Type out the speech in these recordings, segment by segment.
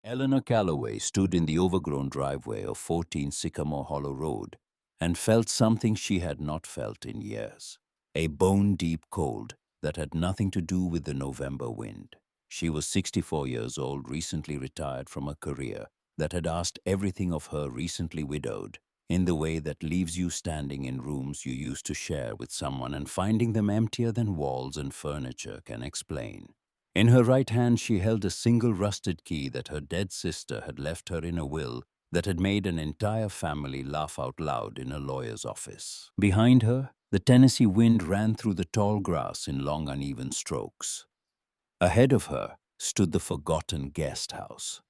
Eleanor Calloway stood in the overgrown driveway of 14 Sycamore Hollow Road and felt something she had not felt in years. A bone-deep cold that had nothing to do with the November wind. She was 64 years old, recently retired from a career that had asked everything of her, recently widowed, in the way that leaves you standing in rooms you used to share with someone and finding them emptier than walls and furniture can explain. In her right hand she held a single rusted key that her dead sister had left her in a will that had made an entire family laugh out loud in a lawyer's office. Behind her, the Tennessee wind ran through the tall grass in long uneven strokes. Ahead of her stood the forgotten guest house.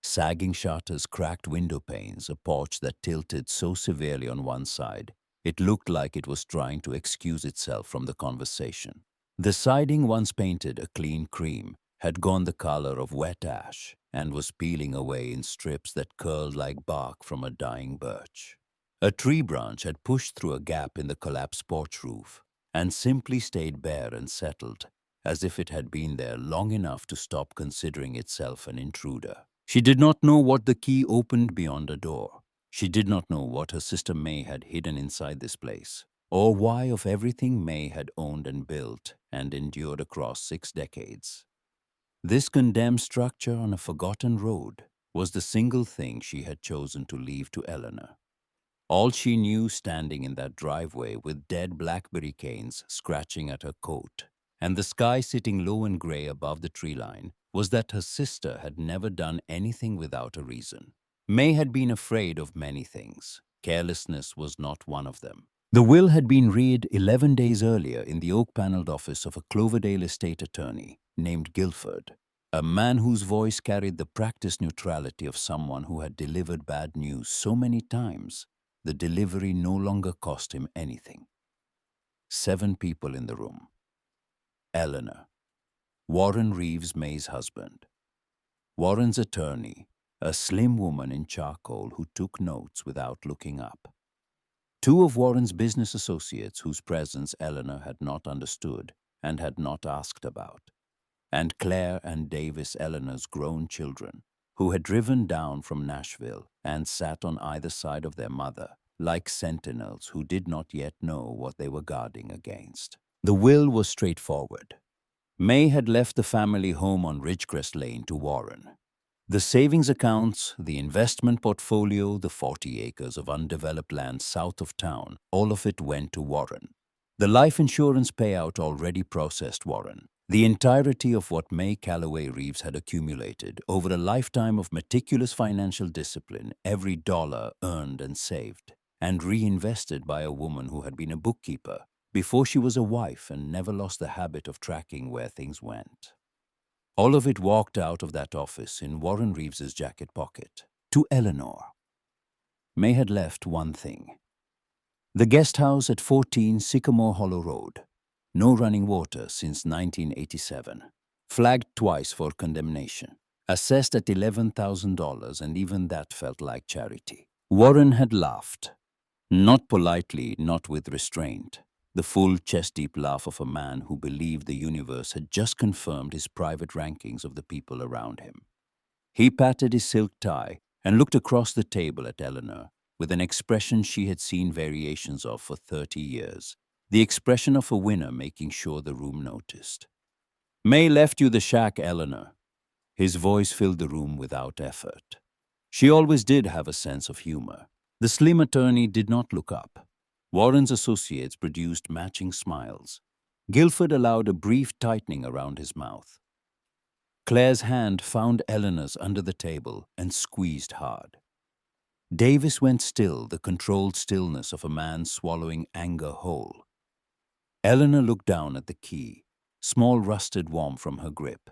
Sagging shutters, cracked window panes, a porch that tilted so severely on one side, it looked like it was trying to excuse itself from the conversation. The siding, once painted a clean cream, had gone the color of wet ash and was peeling away in strips that curled like bark from a dying birch. A tree branch had pushed through a gap in the collapsed porch roof and simply stayed bare and settled, as if it had been there long enough to stop considering itself an intruder. She did not know what the key opened beyond a door. She did not know what her sister May had hidden inside this place, or why of everything May had owned and built and endured across 6 decades. This condemned structure on a forgotten road was the single thing she had chosen to leave to Eleanor. All she knew, standing in that driveway with dead blackberry canes scratching at her coat, and the sky sitting low and gray above the tree line, was that her sister had never done anything without a reason. May had been afraid of many things. Carelessness was not one of them. The will had been read 11 days earlier in the oak-paneled office of a Cloverdale estate attorney named Guilford, a man whose voice carried the practiced neutrality of someone who had delivered bad news so many times the delivery no longer cost him anything. 7 people in the room. Eleanor, Warren Reeves, May's husband. Warren's attorney, a slim woman in charcoal who took notes without looking up. 2 of Warren's business associates whose presence Eleanor had not understood and had not asked about. And Claire and Davis, Eleanor's grown children, who had driven down from Nashville and sat on either side of their mother, like sentinels who did not yet know what they were guarding against. The will was straightforward. May had left the family home on Ridgecrest Lane to Warren. The savings accounts, the investment portfolio, the 40 acres of undeveloped land south of town, all of it went to Warren. The life insurance payout already processed Warren. The entirety of what May Calloway Reeves had accumulated over a lifetime of meticulous financial discipline, every dollar earned and saved, and reinvested by a woman who had been a bookkeeper before she was a wife and never lost the habit of tracking where things went. All of it walked out of that office in Warren Reeves's jacket pocket to Eleanor. May had left one thing. The guest house at 14 Sycamore Hollow Road. No running water since 1987. Flagged twice for condemnation. Assessed at $11,000, and even that felt like charity. Warren had laughed. Not politely, not with restraint. The full chest-deep laugh of a man who believed the universe had just confirmed his private rankings of the people around him. He patted his silk tie and looked across the table at Eleanor with an expression she had seen variations of for 30 years. The expression of a winner making sure the room noticed. May left you the shack, Eleanor. His voice filled the room without effort. She always did have a sense of humor. The slim attorney did not look up. Warren's associates produced matching smiles. Guilford allowed a brief tightening around his mouth. Claire's hand found Eleanor's under the table and squeezed hard. Davis went still, the controlled stillness of a man swallowing anger whole. Eleanor looked down at the key, small rusted worm from her grip,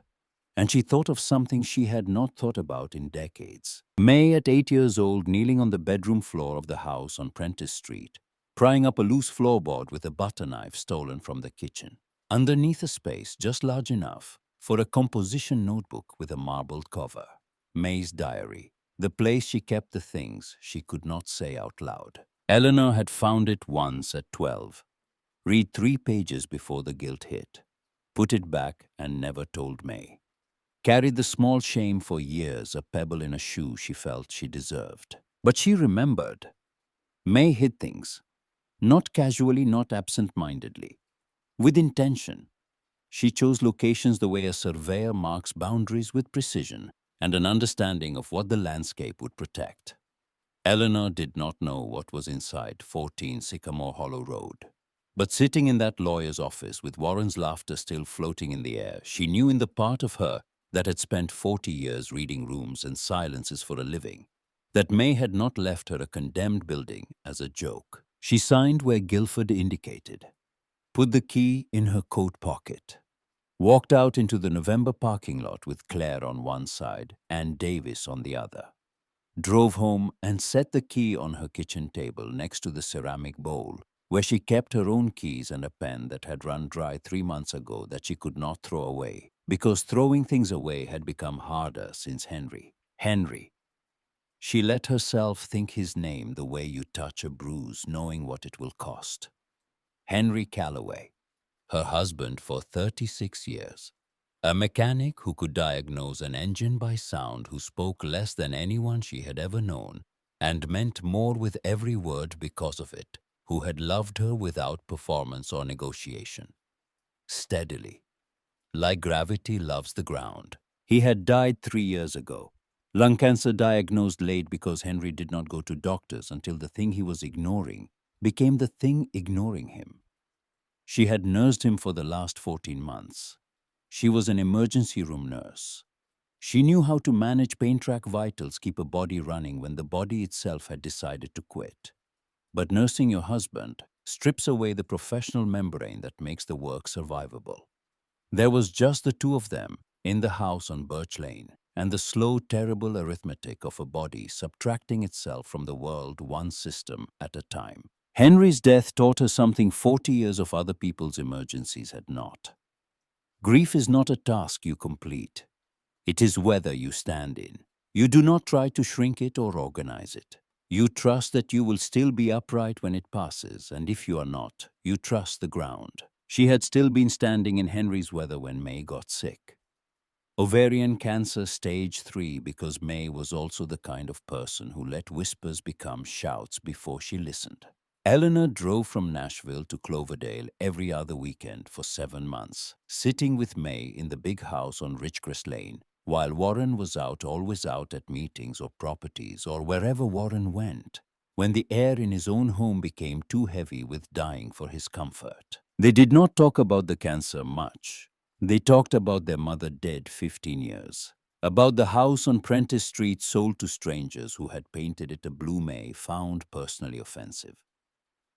and she thought of something she had not thought about in decades. May, at 8 years old, kneeling on the bedroom floor of the house on Prentice Street, prying up a loose floorboard with a butter knife stolen from the kitchen. Underneath a space just large enough for a composition notebook with a marbled cover. May's diary, the place she kept the things she could not say out loud. Eleanor had found it once at 12. Read 3 pages before the guilt hit. Put it back and never told May. carried the small shame for years, a pebble in a shoe she felt she deserved. But she remembered. May hid things, not casually, not absent-mindedly, with intention. She chose locations the way a surveyor marks boundaries with precision and an understanding of what the landscape would protect. Eleanor did not know what was inside 14 Sycamore Hollow Road. But sitting in that lawyer's office with Warren's laughter still floating in the air, she knew in the part of her that had spent 40 years reading rooms and silences for a living, that May had not left her a condemned building as a joke. She signed where Guilford indicated, put the key in her coat pocket, walked out into the November parking lot with Claire on one side and Davis on the other, drove home and set the key on her kitchen table next to the ceramic bowl, where she kept her own keys and a pen that had run dry 3 months ago that she could not throw away, because throwing things away had become harder since Henry. Henry. She let herself think his name the way you touch a bruise knowing what it will cost. Henry Calloway, her husband for 36 years. A mechanic who could diagnose an engine by sound, who spoke less than anyone she had ever known, and meant more with every word because of it, who had loved her without performance or negotiation. Steadily, like gravity loves the ground. He had died 3 years ago. Lung cancer diagnosed late because Henry did not go to doctors until the thing he was ignoring became the thing ignoring him. She had nursed him for the last 14 months. She was an emergency room nurse. She knew how to manage pain-track vitals, keep a body running when the body itself had decided to quit. But nursing your husband strips away the professional membrane that makes the work survivable. There was just the two of them in the house on Birch Lane, and the slow, terrible arithmetic of a body subtracting itself from the world one system at a time. Henry's death taught her something 40 years of other people's emergencies had not. Grief is not a task you complete. It is weather you stand in. You do not try to shrink it or organize it. You trust that you will still be upright when it passes, and if you are not, you trust the ground. She had still been standing in Henry's weather when May got sick. Ovarian cancer stage 3, because May was also the kind of person who let whispers become shouts before she listened. Eleanor drove from Nashville to Cloverdale every other weekend for 7 months, sitting with May in the big house on Ridgecrest Lane, while Warren was out, always out at meetings or properties or wherever Warren went, when the air in his own home became too heavy with dying for his comfort. They did not talk about the cancer much. They talked about their mother dead 15 years, about the house on Prentice Street sold to strangers who had painted it a blue May found personally offensive,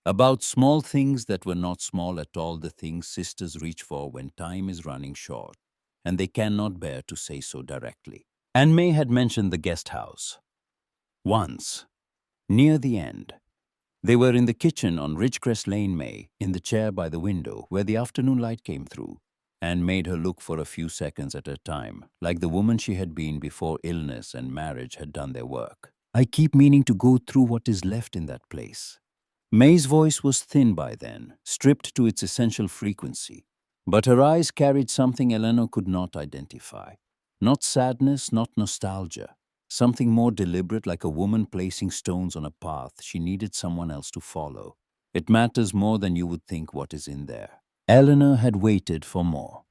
about small things that were not small at all, the things sisters reach for when time is running short, and they cannot bear to say so directly. And May had mentioned the guest house. Once, near the end, they were in the kitchen on Ridgecrest Lane, May, in the chair by the window where the afternoon light came through, and made her look for a few seconds at a time, like the woman she had been before illness and marriage had done their work. I keep meaning to go through what is left in that place. May's voice was thin by then, stripped to its essential frequency, but her eyes carried something Eleanor could not identify. Not sadness, not nostalgia. Something more deliberate, like a woman placing stones on a path she needed someone else to follow. It matters more than you would think what is in there. Eleanor had waited for more.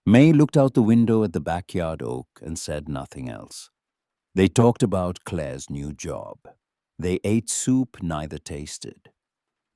May looked out the window at the backyard oak and said nothing else. They talked about Claire's new job. They ate soup neither tasted.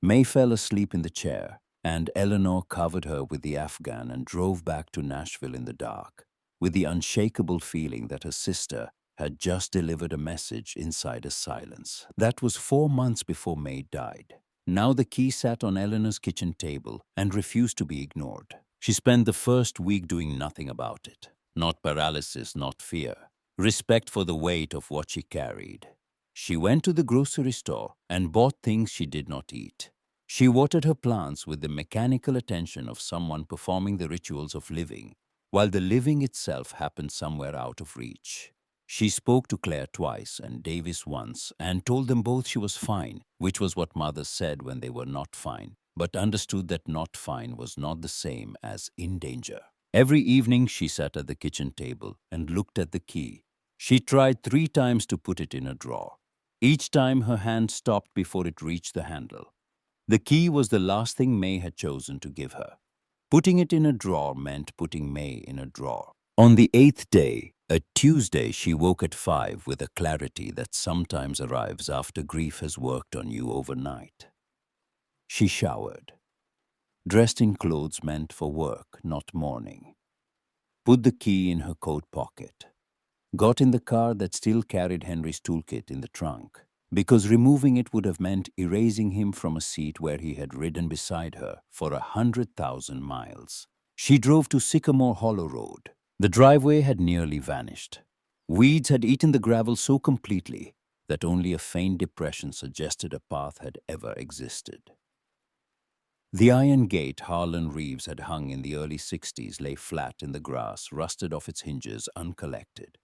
May fell asleep in the chair, and Eleanor covered her with the Afghan and drove back to Nashville in the dark, with the unshakable feeling that her sister had just delivered a message inside a silence. That was 4 months before May died. Now the key sat on Eleanor's kitchen table and refused to be ignored. She spent the first week doing nothing about it. Not paralysis, not fear. Respect for the weight of what she carried. She went to the grocery store and bought things she did not eat. She watered her plants with the mechanical attention of someone performing the rituals of living, while the living itself happened somewhere out of reach. She spoke to Claire twice and Davis once and told them both she was fine, which was what mothers said when they were not fine, but understood that not fine was not the same as in danger. Every evening she sat at the kitchen table and looked at the key. She tried 3 times to put it in a drawer. Each time her hand stopped before it reached the handle. The key was the last thing May had chosen to give her. Putting it in a drawer meant putting May in a drawer. On the 8th day, a Tuesday, she woke at 5 with a clarity that sometimes arrives after grief has worked on you overnight. She showered, dressed in clothes meant for work, not mourning, put the key in her coat pocket, got in the car that still carried Henry's toolkit in the trunk, because removing it would have meant erasing him from a seat where he had ridden beside her for 100,000 miles. She drove to Sycamore Hollow Road. The driveway had nearly vanished. Weeds had eaten the gravel so completely that only a faint depression suggested a path had ever existed. The iron gate Harlan Reeves had hung in the early 60s lay flat in the grass, rusted off its hinges, uncollected.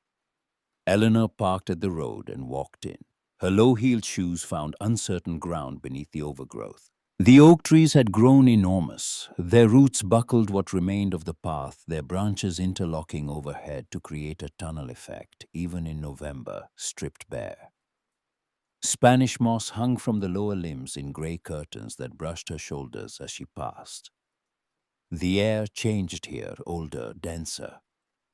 Eleanor parked at the road and walked in. Her low-heeled shoes found uncertain ground beneath the overgrowth. The oak trees had grown enormous. Their roots buckled what remained of the path, their branches interlocking overhead to create a tunnel effect, even in November, stripped bare. Spanish moss hung from the lower limbs in gray curtains that brushed her shoulders as she passed. The air changed here, older, denser.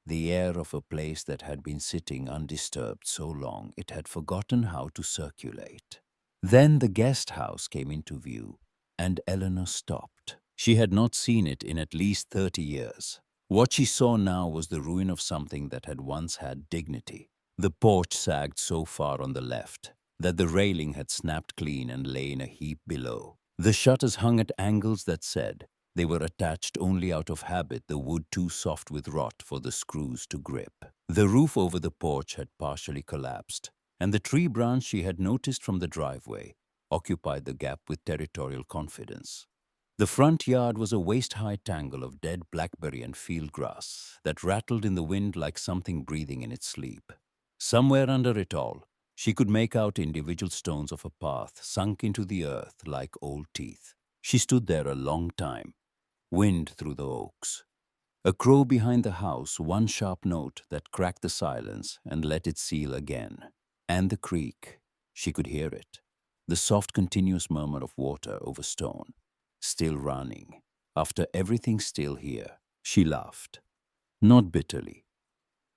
The air of a place that had been sitting undisturbed so long it had forgotten how to circulate. Then the guest house came into view, and Eleanor stopped. She had not seen it in at least 30 years. What she saw now was the ruin of something that had once had dignity. The porch sagged so far on the left that the railing had snapped clean and lay in a heap below. The shutters hung at angles that said they were attached only out of habit, the wood too soft with rot for the screws to grip. The roof over the porch had partially collapsed, and the tree branch she had noticed from the driveway occupied the gap with territorial confidence. The front yard was a waist-high tangle of dead blackberry and field grass that rattled in the wind like something breathing in its sleep. Somewhere under it all, she could make out individual stones of a path sunk into the earth like old teeth. She stood there a long time, wind through the oaks. A crow behind the house, one sharp note that cracked the silence and let it seal again. And the creek, she could hear it, the soft continuous murmur of water over stone, still running. After everything still here, she laughed, not bitterly.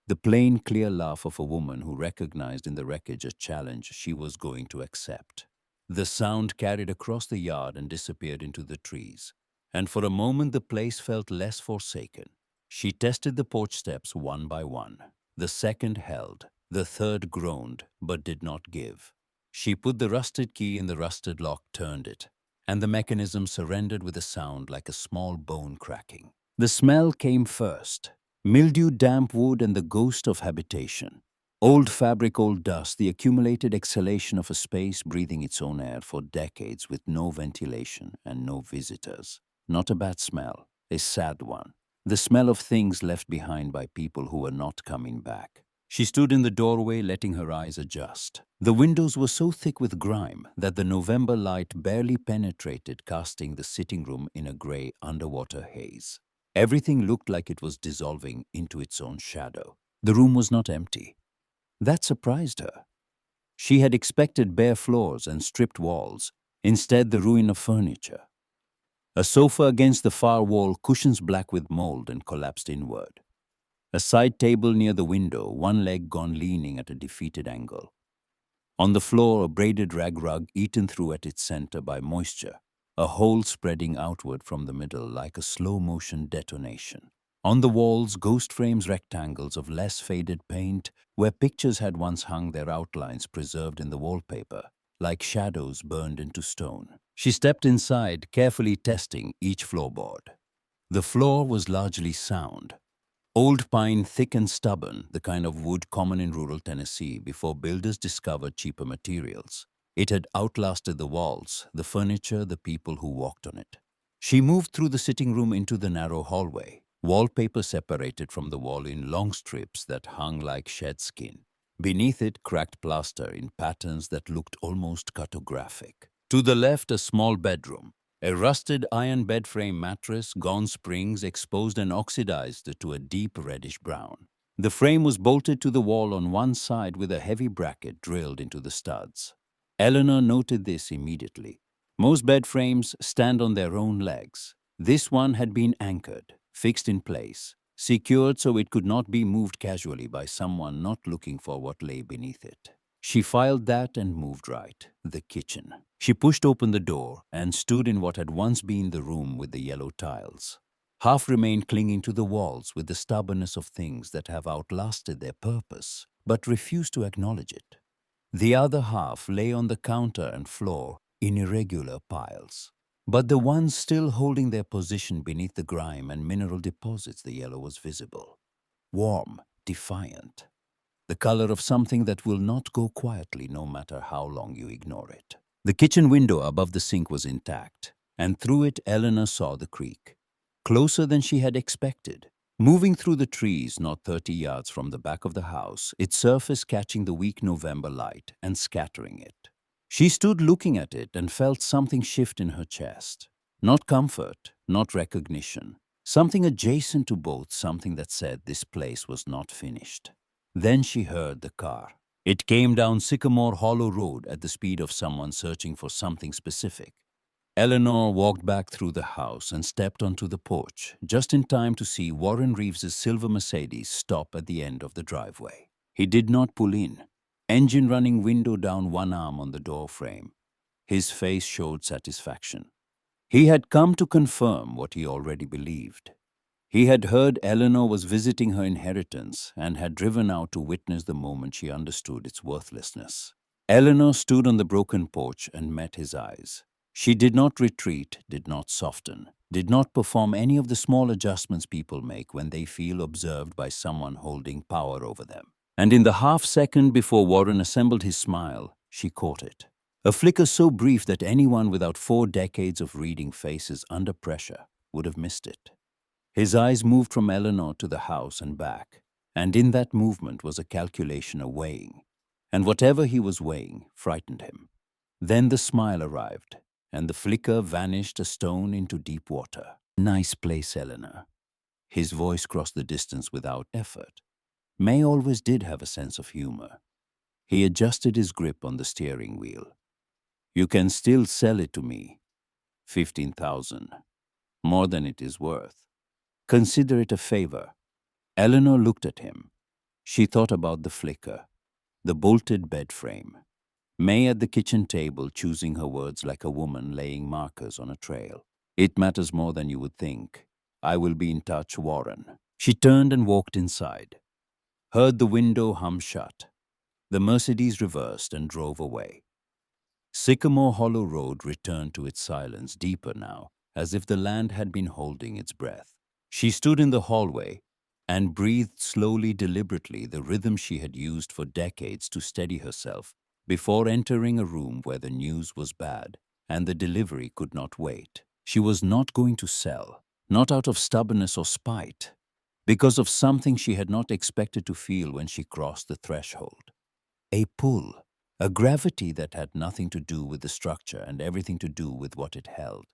The plain, clear laugh of a woman who recognized in the wreckage a challenge she was going to accept. The sound carried across the yard and disappeared into the trees, and for a moment the place felt less forsaken. She tested the porch steps one by one. The second held, the third groaned, but did not give. She put the rusted key in the rusted lock, turned it, and the mechanism surrendered with a sound like a small bone cracking. The smell came first. Mildew, damp wood, and the ghost of habitation. Old fabric, old dust, the accumulated exhalation of a space breathing its own air for decades with no ventilation and no visitors. Not a bad smell, a sad one. The smell of things left behind by people who were not coming back. She stood in the doorway, letting her eyes adjust. The windows were so thick with grime that the November light barely penetrated, casting the sitting room in a gray underwater haze. Everything looked like it was dissolving into its own shadow. The room was not empty. That surprised her. She had expected bare floors and stripped walls. Instead, the ruin of furniture. A sofa against the far wall, cushions black with mold and collapsed inward. A side table near the window, one leg gone leaning at a defeated angle. On the floor, a braided rag rug eaten through at its center by moisture, a hole spreading outward from the middle like a slow-motion detonation. On the walls, ghost frames, rectangles of less faded paint, where pictures had once hung, their outlines preserved in the wallpaper, like shadows burned into stone. She stepped inside, carefully testing each floorboard. The floor was largely sound. Old pine, thick and stubborn, the kind of wood common in rural Tennessee before builders discovered cheaper materials. It had outlasted the walls, the furniture, the people who walked on it. She moved through the sitting room into the narrow hallway, wallpaper separated from the wall in long strips that hung like shed skin. Beneath it, cracked plaster in patterns that looked almost cartographic. To the left, a small bedroom, A rusted iron bed frame mattress, gone springs, exposed and oxidized to a deep reddish brown. The frame was bolted to the wall on one side with a heavy bracket drilled into the studs. Eleanor noted this immediately. Most bed frames stand on their own legs. This one had been anchored, fixed in place, secured so it could not be moved casually by someone not looking for what lay beneath it. She filed that and moved right, the kitchen. She pushed open the door and stood in what had once been the room with the yellow tiles. Half remained clinging to the walls with the stubbornness of things that have outlasted their purpose, but refused to acknowledge it. The other half lay on the counter and floor in irregular piles. But the ones still holding their position beneath the grime and mineral deposits, the yellow was visible. Warm, defiant. The color of something that will not go quietly no matter how long you ignore it. The kitchen window above the sink was intact, and through it Eleanor saw the creek. Closer than she had expected. Moving through the trees not 30 yards from the back of the house, its surface catching the weak November light and scattering it. She stood looking at it and felt something shift in her chest. Not comfort, not recognition. Something adjacent to both, something that said this place was not finished. Then she heard the car. It came down Sycamore Hollow Road at the speed of someone searching for something specific. Eleanor walked back through the house and stepped onto the porch, just in time to see Warren Reeves's silver Mercedes stop at the end of the driveway. He did not pull in. Engine running, window down, one arm on the door frame. His face showed satisfaction. He had come to confirm what he already believed. He had heard Eleanor was visiting her inheritance and had driven out to witness the moment she understood its worthlessness. Eleanor stood on the broken porch and met his eyes. She did not retreat, did not soften, did not perform any of the small adjustments people make when they feel observed by someone holding power over them. And in the half-second before Warren assembled his smile, she caught it. A flicker so brief that anyone without 4 decades of reading faces under pressure would have missed it. His eyes moved from Eleanor to the house and back, and in that movement was a calculation, a weighing. And whatever he was weighing frightened him. Then the smile arrived, and the flicker vanished a stone into deep water. "Nice place, Eleanor." His voice crossed the distance without effort. May always did have a sense of humor. He adjusted his grip on the steering wheel. "You can still sell it to me. 15,000. More than it is worth. Consider it a favor." Eleanor looked at him. She thought about the flicker, the bolted bed frame. May at the kitchen table choosing her words like a woman laying markers on a trail. "It matters more than you would think. I will be in touch, Warren." She turned and walked inside. Heard the window hum shut. The Mercedes reversed and drove away. Sycamore Hollow Road returned to its silence, deeper now, as if the land had been holding its breath. She stood in the hallway and breathed slowly, deliberately, the rhythm she had used for decades to steady herself before entering a room where the news was bad and the delivery could not wait. She was not going to sell, not out of stubbornness or spite, because of something she had not expected to feel when she crossed the threshold. A pull, a gravity that had nothing to do with the structure and everything to do with what it held.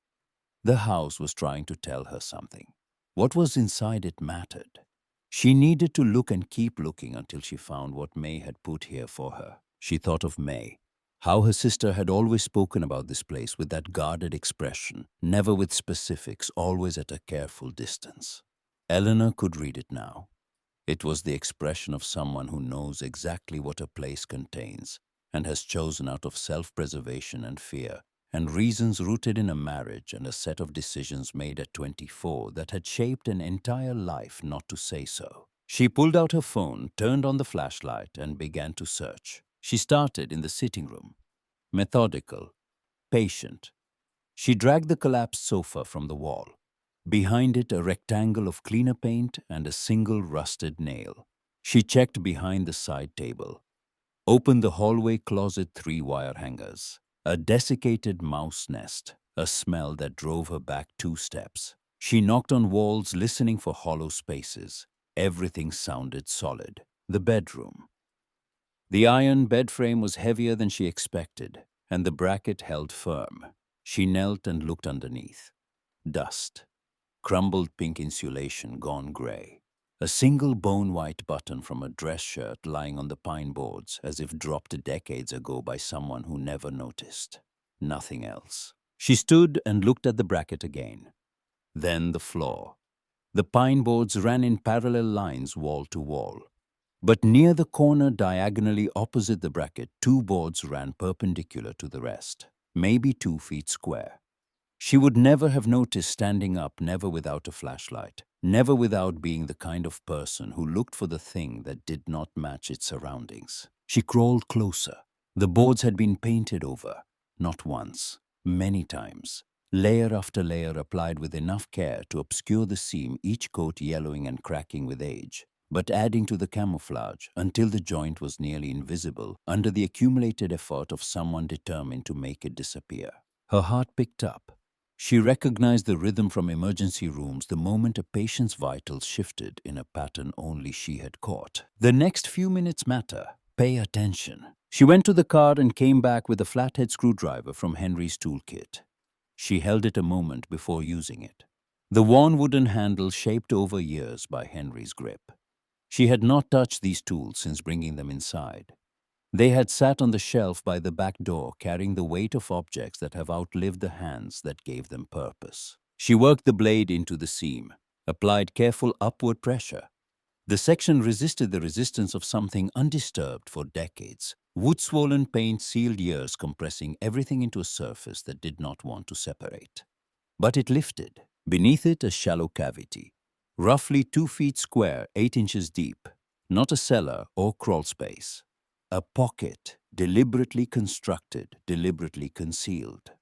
The house was trying to tell her something. What was inside it mattered. She needed to look and keep looking until she found what May had put here for her. She thought of May, how her sister had always spoken about this place with that guarded expression, never with specifics, always at a careful distance. Eleanor could read it now. It was the expression of someone who knows exactly what a place contains and has chosen out of self-preservation and fear and reasons rooted in a marriage and a set of decisions made at 24 that had shaped an entire life not to say so. She pulled out her phone, turned on the flashlight, and began to search. She started in the sitting room. Methodical, patient. She dragged the collapsed sofa from the wall. Behind it, a rectangle of cleaner paint and a single rusted nail. She checked behind the side table. Opened the hallway closet 3 wire hangers. A desiccated mouse nest, a smell that drove her back 2 steps. She knocked on walls, listening for hollow spaces. Everything sounded solid. The bedroom. The iron bed frame was heavier than she expected, and the bracket held firm. She knelt and looked underneath. Dust. Crumbled pink insulation gone grey. A single bone-white button from a dress shirt lying on the pine boards as if dropped decades ago by someone who never noticed. Nothing else. She stood and looked at the bracket again. Then the floor. The pine boards ran in parallel lines wall to wall. But near the corner diagonally opposite the bracket, two boards ran perpendicular to the rest, maybe 2 feet square. She would never have noticed standing up, never without a flashlight, never without being the kind of person who looked for the thing that did not match its surroundings. She crawled closer. The boards had been painted over, not once, many times. Layer after layer applied with enough care to obscure the seam, each coat yellowing and cracking with age, but adding to the camouflage until the joint was nearly invisible under the accumulated effort of someone determined to make it disappear. Her heart picked up. She recognized the rhythm from emergency rooms the moment a patient's vitals shifted in a pattern only she had caught. The next few minutes matter. Pay attention. She went to the car and came back with a flathead screwdriver from Henry's toolkit. She held it a moment before using it. The worn wooden handle shaped over years by Henry's grip. She had not touched these tools since bringing them inside. They had sat on the shelf by the back door, carrying the weight of objects that have outlived the hands that gave them purpose. She worked the blade into the seam, applied careful upward pressure. The section resisted the resistance of something undisturbed for decades. Wood-swollen paint sealed years, compressing everything into a surface that did not want to separate. But it lifted. Beneath it, a shallow cavity, roughly 2 feet square, 8 inches deep. Not a cellar or crawl space. A pocket, deliberately constructed, deliberately concealed.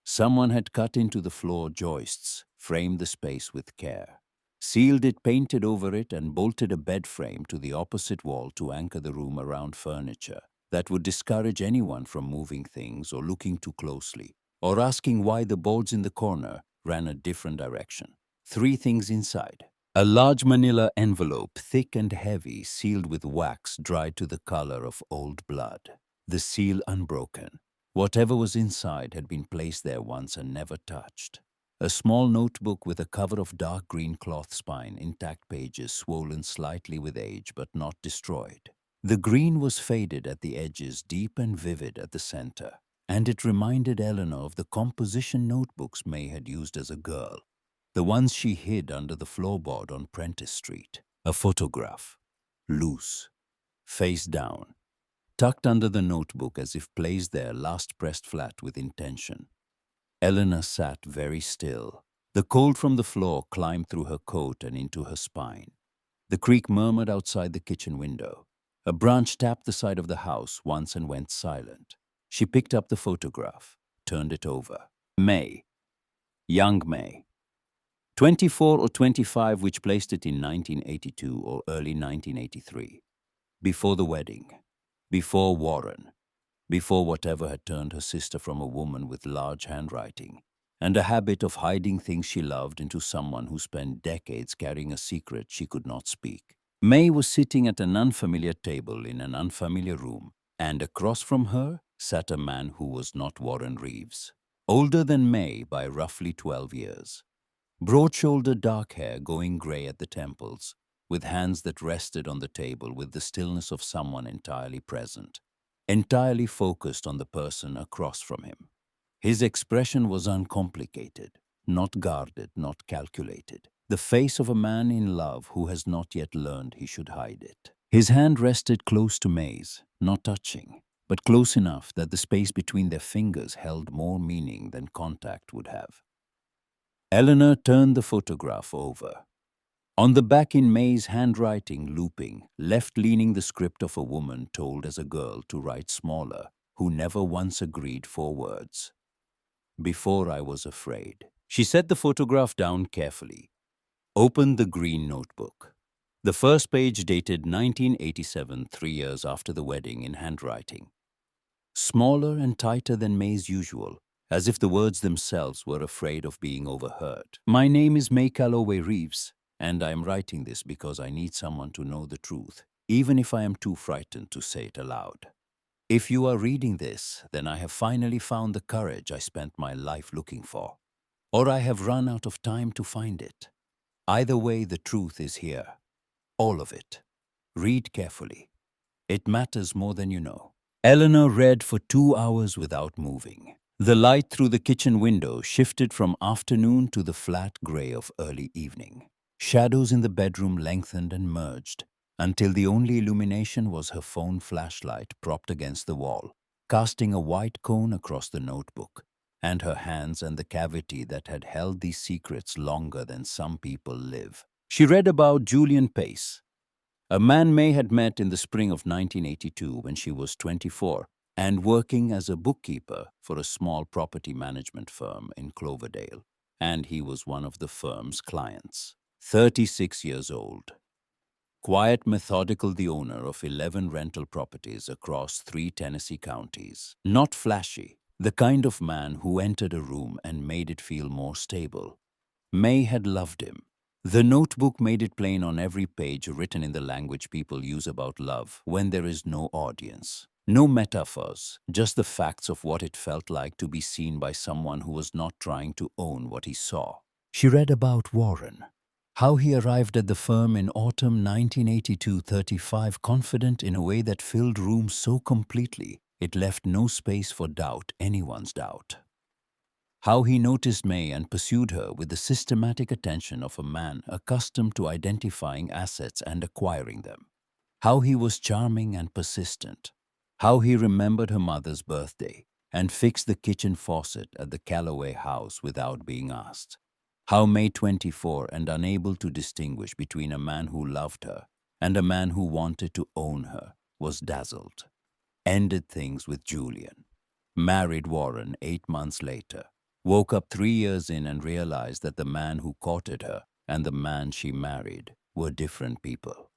Someone had cut into the floor joists, framed the space with care, sealed it, painted over it, and bolted a bed frame to the opposite wall to anchor the room around furniture that would discourage anyone from moving things or looking too closely, or asking why the boards in the corner ran a different direction. 3 things inside. A large manila envelope, thick and heavy, sealed with wax dried to the color of old blood. The seal unbroken. Whatever was inside had been placed there once and never touched. A small notebook with a cover of dark green cloth spine, intact pages swollen slightly with age but not destroyed. The green was faded at the edges, deep and vivid at the center, and it reminded Eleanor of the composition notebooks May had used as a girl. The ones she hid under the floorboard on Prentice Street. A photograph. Loose. Face down. Tucked under the notebook as if placed there, last pressed flat with intention. Eleanor sat very still. The cold from the floor climbed through her coat and into her spine. The creek murmured outside the kitchen window. A branch tapped the side of the house once and went silent. She picked up the photograph, turned it over. May. Young May. 24 or 25, which placed it in 1982 or early 1983. Before the wedding. Before Warren. Before whatever had turned her sister from a woman with large handwriting and a habit of hiding things she loved into someone who spent decades carrying a secret she could not speak. May was sitting at an unfamiliar table in an unfamiliar room, and across from her sat a man who was not Warren Reeves. Older than May by roughly 12 years. Broad-shouldered dark hair going gray at the temples, with hands that rested on the table with the stillness of someone entirely present, entirely focused on the person across from him. His expression was uncomplicated, not guarded, not calculated. The face of a man in love who has not yet learned he should hide it. His hand rested close to May's, not touching, but close enough that the space between their fingers held more meaning than contact would have. Eleanor turned the photograph over. On the back in May's handwriting, looping, left-leaning the script of a woman told as a girl to write smaller, who never once agreed 4 words. Before I was afraid. She set the photograph down carefully. Opened the green notebook. The first page dated 1987, 3 years after the wedding, in handwriting. Smaller and tighter than May's usual, as if the words themselves were afraid of being overheard. My name is May Calloway Reeves, and I am writing this because I need someone to know the truth, even if I am too frightened to say it aloud. If you are reading this, then I have finally found the courage I spent my life looking for, or I have run out of time to find it. Either way, the truth is here. All of it. Read carefully. It matters more than you know. Eleanor read for 2 hours without moving. The light through the kitchen window shifted from afternoon to the flat gray of early evening. Shadows in the bedroom lengthened and merged, until the only illumination was her phone flashlight propped against the wall, casting a white cone across the notebook, and her hands and the cavity that had held these secrets longer than some people live. She read about Julian Pace, a man May had met in the spring of 1982 when she was 24 and working as a bookkeeper for a small property management firm in Cloverdale, and he was one of the firm's clients. 36 years old. Quiet, methodical, the owner of 11 rental properties across 3 Tennessee counties. Not flashy, the kind of man who entered a room and made it feel more stable. May had loved him. The notebook made it plain on every page, written in the language people use about love when there is no audience. No metaphors, just the facts of what it felt like to be seen by someone who was not trying to own what he saw. She read about Warren, how he arrived at the firm in autumn 1982, 35, confident in a way that filled rooms so completely it left no space for doubt, anyone's doubt. How he noticed May and pursued her with the systematic attention of a man accustomed to identifying assets and acquiring them. How he was charming and persistent. How he remembered her mother's birthday and fixed the kitchen faucet at the Calloway house without being asked. How May, 24 and unable to distinguish between a man who loved her and a man who wanted to own her, was dazzled. Ended things with Julian. Married Warren 8 months later. Woke up 3 years in and realized that the man who courted her and the man she married were different people.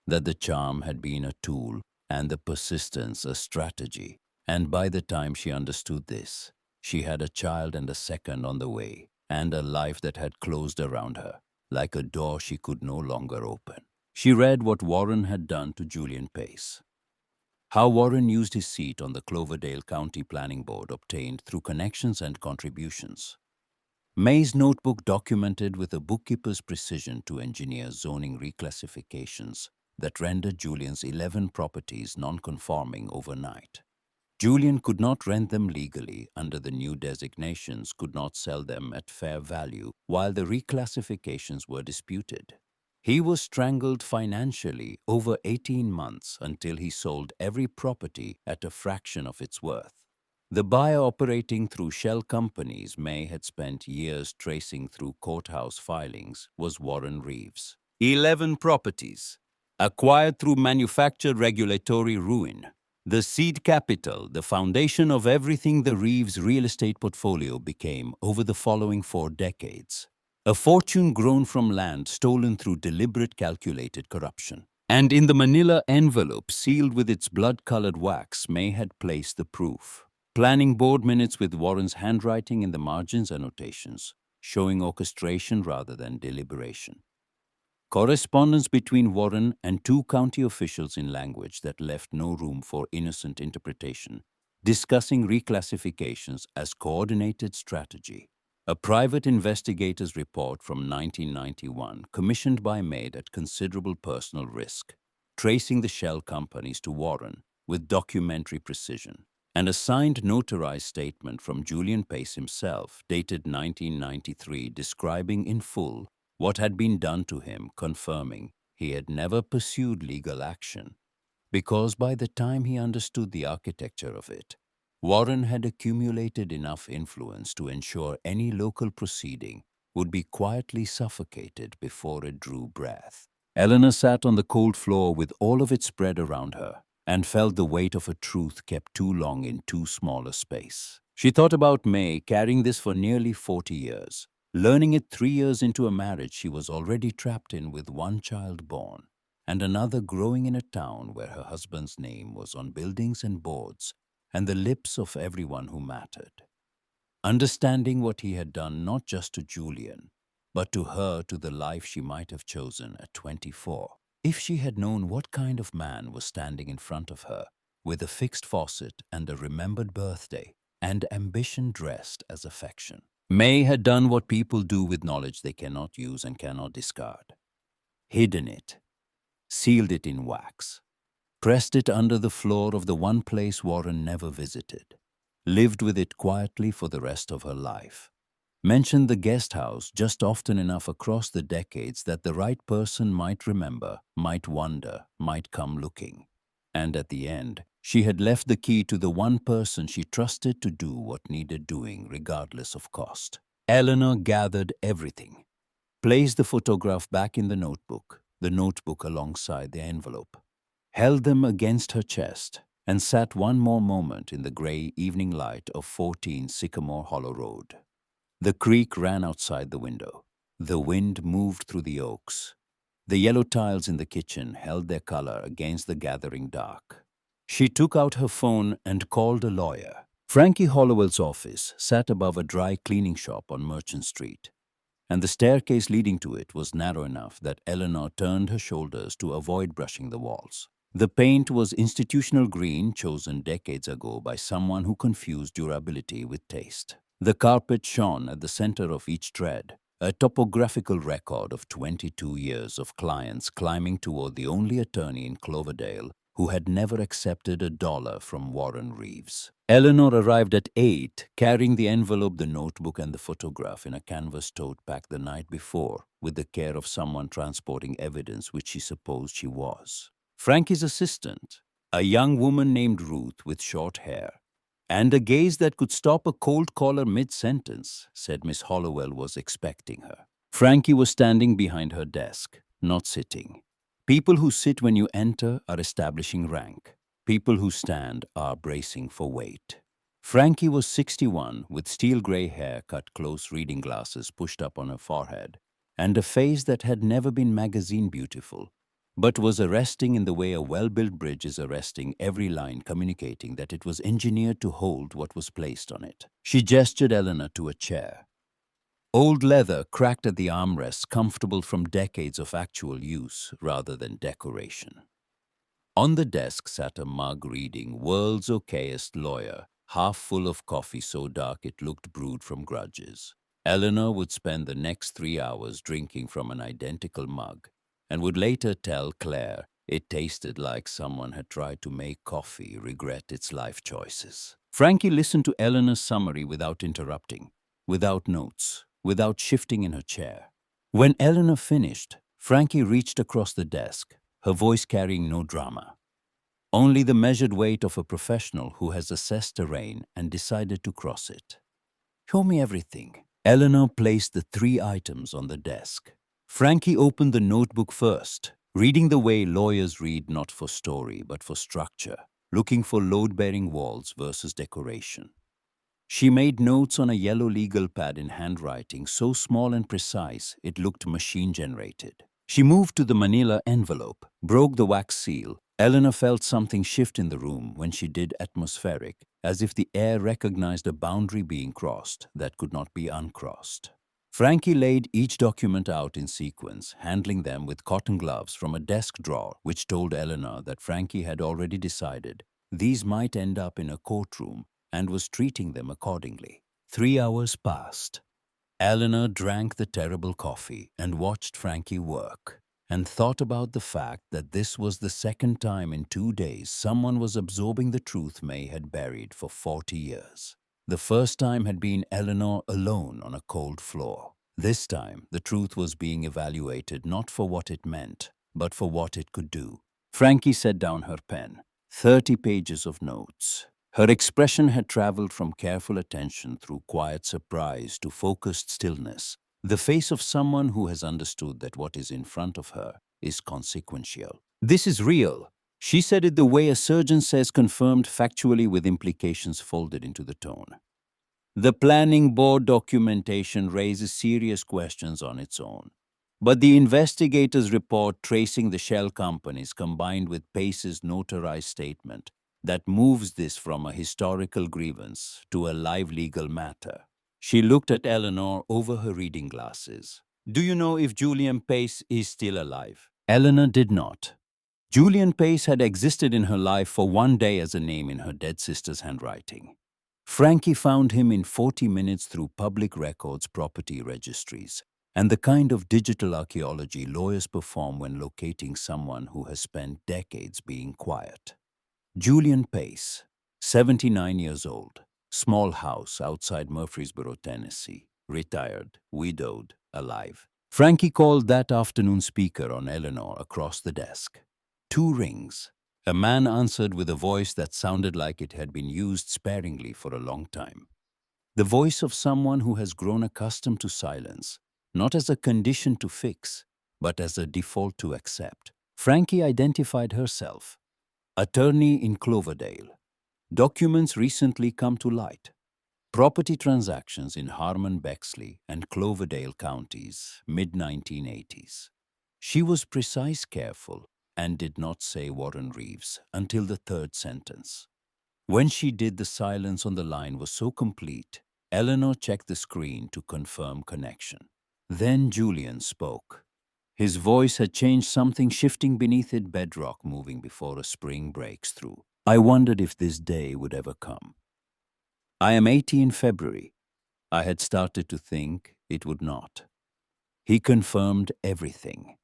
That the charm had been a tool and the persistence a strategy. And by the time she understood this, she had a child and a second on the way, and a life that had closed around her, like a door she could no longer open. She read what Warren had done to Julian Pace. How Warren used his seat on the Cloverdale County Planning Board obtained through connections and contributions. May's notebook documented with a bookkeeper's precision to engineer zoning reclassifications that rendered Julian's 11 properties non-conforming overnight. Julian could not rent them legally under the new designations, could not sell them at fair value while the reclassifications were disputed. He was strangled financially over 18 months until he sold every property at a fraction of its worth. The buyer operating through shell companies May had spent years tracing through courthouse filings was Warren Reeves. 11 properties, acquired through manufactured regulatory ruin. The seed capital, the foundation of everything the Reeves real estate portfolio became over the following 4 decades. A fortune grown from land stolen through deliberate calculated corruption. And in the manila envelope sealed with its blood-colored wax, May had placed the proof. Planning board minutes with Warren's handwriting in the margins annotations, showing orchestration rather than deliberation. Correspondence between Warren and 2 county officials in language that left no room for innocent interpretation, discussing reclassifications as coordinated strategy. A private investigator's report from 1991, commissioned by May at considerable personal risk, tracing the shell companies to Warren with documentary precision. And a signed notarized statement from Julian Pace himself, dated 1993, describing in full what had been done to him, confirming he had never pursued legal action, because by the time he understood the architecture of it, Warren had accumulated enough influence to ensure any local proceeding would be quietly suffocated before it drew breath. Eleanor sat on the cold floor with all of it spread around her and felt the weight of a truth kept too long in too small a space. She thought about May carrying this for nearly 40 years. Learning it 3 years into a marriage she was already trapped in with 1 child born, and another growing in a town where her husband's name was on buildings and boards and the lips of everyone who mattered. Understanding what he had done not just to Julian, but to her, to the life she might have chosen at 24. If she had known what kind of man was standing in front of her, with a fixed faucet and a remembered birthday, and ambition dressed as affection. May had done what people do with knowledge they cannot use and cannot discard. Hidden it, sealed it in wax, pressed it under the floor of the one place Warren never visited, lived with it quietly for the rest of her life. Mentioned the guest house just often enough across the decades that the right person might remember, might wonder, might come looking. And at the end, she had left the key to the one person she trusted to do what needed doing regardless of cost. Eleanor gathered everything, placed the photograph back in the notebook alongside the envelope, held them against her chest, and sat one more moment in the grey evening light of 14 Sycamore Hollow Road. The creek ran outside the window. The wind moved through the oaks. The yellow tiles in the kitchen held their color against the gathering dark. She took out her phone and called a lawyer. Frankie Hollowell's office sat above a dry cleaning shop on Merchant Street, and the staircase leading to it was narrow enough that Eleanor turned her shoulders to avoid brushing the walls. The paint was institutional green chosen decades ago by someone who confused durability with taste. The carpet shone at the center of each tread, a topographical record of 22 years of clients climbing toward the only attorney in Cloverdale who had never accepted $1 from Warren Reeves. Eleanor arrived at 8, carrying the envelope, the notebook, and the photograph in a canvas tote bag the night before, with the care of someone transporting evidence which she supposed she was. Frankie's assistant, a young woman named Ruth with short hair, and a gaze that could stop a cold caller mid-sentence, said Miss Hollowell was expecting her. Frankie was standing behind her desk, not sitting. People who sit when you enter are establishing rank. People who stand are bracing for weight. Frankie was 61, with steel gray hair cut close, reading glasses pushed up on her forehead, and a face that had never been magazine beautiful, but was arresting in the way a well-built bridge is arresting, every line communicating that it was engineered to hold what was placed on it. She gestured Eleanor to a chair. Old leather cracked at the armrests, comfortable from decades of actual use rather than decoration. On the desk sat a mug reading World's Okayest Lawyer, half full of coffee so dark it looked brewed from grudges. Eleanor would spend the next 3 hours drinking from an identical mug, and would later tell Claire it tasted like someone had tried to make coffee regret its life choices. Frankie listened to Eleanor's summary without interrupting, without notes, without shifting in her chair. When Eleanor finished, Frankie reached across the desk, her voice carrying no drama, only the measured weight of a professional who has assessed terrain and decided to cross it. Show me everything. Eleanor placed the 3 items on the desk. Frankie opened the notebook first, reading the way lawyers read, not for story but for structure, looking for load-bearing walls versus decoration. She made notes on a yellow legal pad in handwriting so small and precise it looked machine-generated. She moved to the manila envelope, broke the wax seal. Eleanor felt something shift in the room when she did, atmospheric, as if the air recognized a boundary being crossed that could not be uncrossed. Frankie laid each document out in sequence, handling them with cotton gloves from a desk drawer, which told Eleanor that Frankie had already decided these might end up in a courtroom and was treating them accordingly. 3 hours passed. Eleanor drank the terrible coffee and watched Frankie work, and thought about the fact that this was the second time in 2 days someone was absorbing the truth May had buried for 40 years. The first time had been Eleanor alone on a cold floor. This time, the truth was being evaluated not for what it meant, but for what it could do. Frankie set down her pen. 30 pages of notes. Her expression had traveled from careful attention through quiet surprise to focused stillness, the face of someone who has understood that what is in front of her is consequential. This is real. She said it the way a surgeon says, confirmed factually with implications folded into the tone. The planning board documentation raises serious questions on its own. But the investigator's report tracing the shell companies combined with Pace's notarized statement that moves this from a historical grievance to a live legal matter. She looked at Eleanor over her reading glasses. Do you know if Julian Pace is still alive? Eleanor did not. Julian Pace had existed in her life for one day as a name in her dead sister's handwriting. Frankie found him in 40 minutes through public records property registries, and the kind of digital archaeology lawyers perform when locating someone who has spent decades being quiet. Julian Pace, 79 years old, small house outside Murfreesboro, Tennessee, retired, widowed, alive. Frankie called that afternoon speaker on Eleanor across the desk. Two rings. A man answered with a voice that sounded like it had been used sparingly for a long time. The voice of someone who has grown accustomed to silence, not as a condition to fix, but as a default to accept. Frankie identified herself. Attorney in Cloverdale. Documents recently come to light. Property transactions in Harmon, Bexley, and Cloverdale counties, mid-1980s. She was precise, careful, and did not say Warren Reeves until the third sentence. When she did, the silence on the line was so complete, Eleanor checked the screen to confirm connection. Then Julian spoke. His voice had changed, something shifting beneath it, bedrock moving before a spring breaks through. I wondered if this day would ever come. I am 80 in February. I had started to think it would not. He confirmed everything.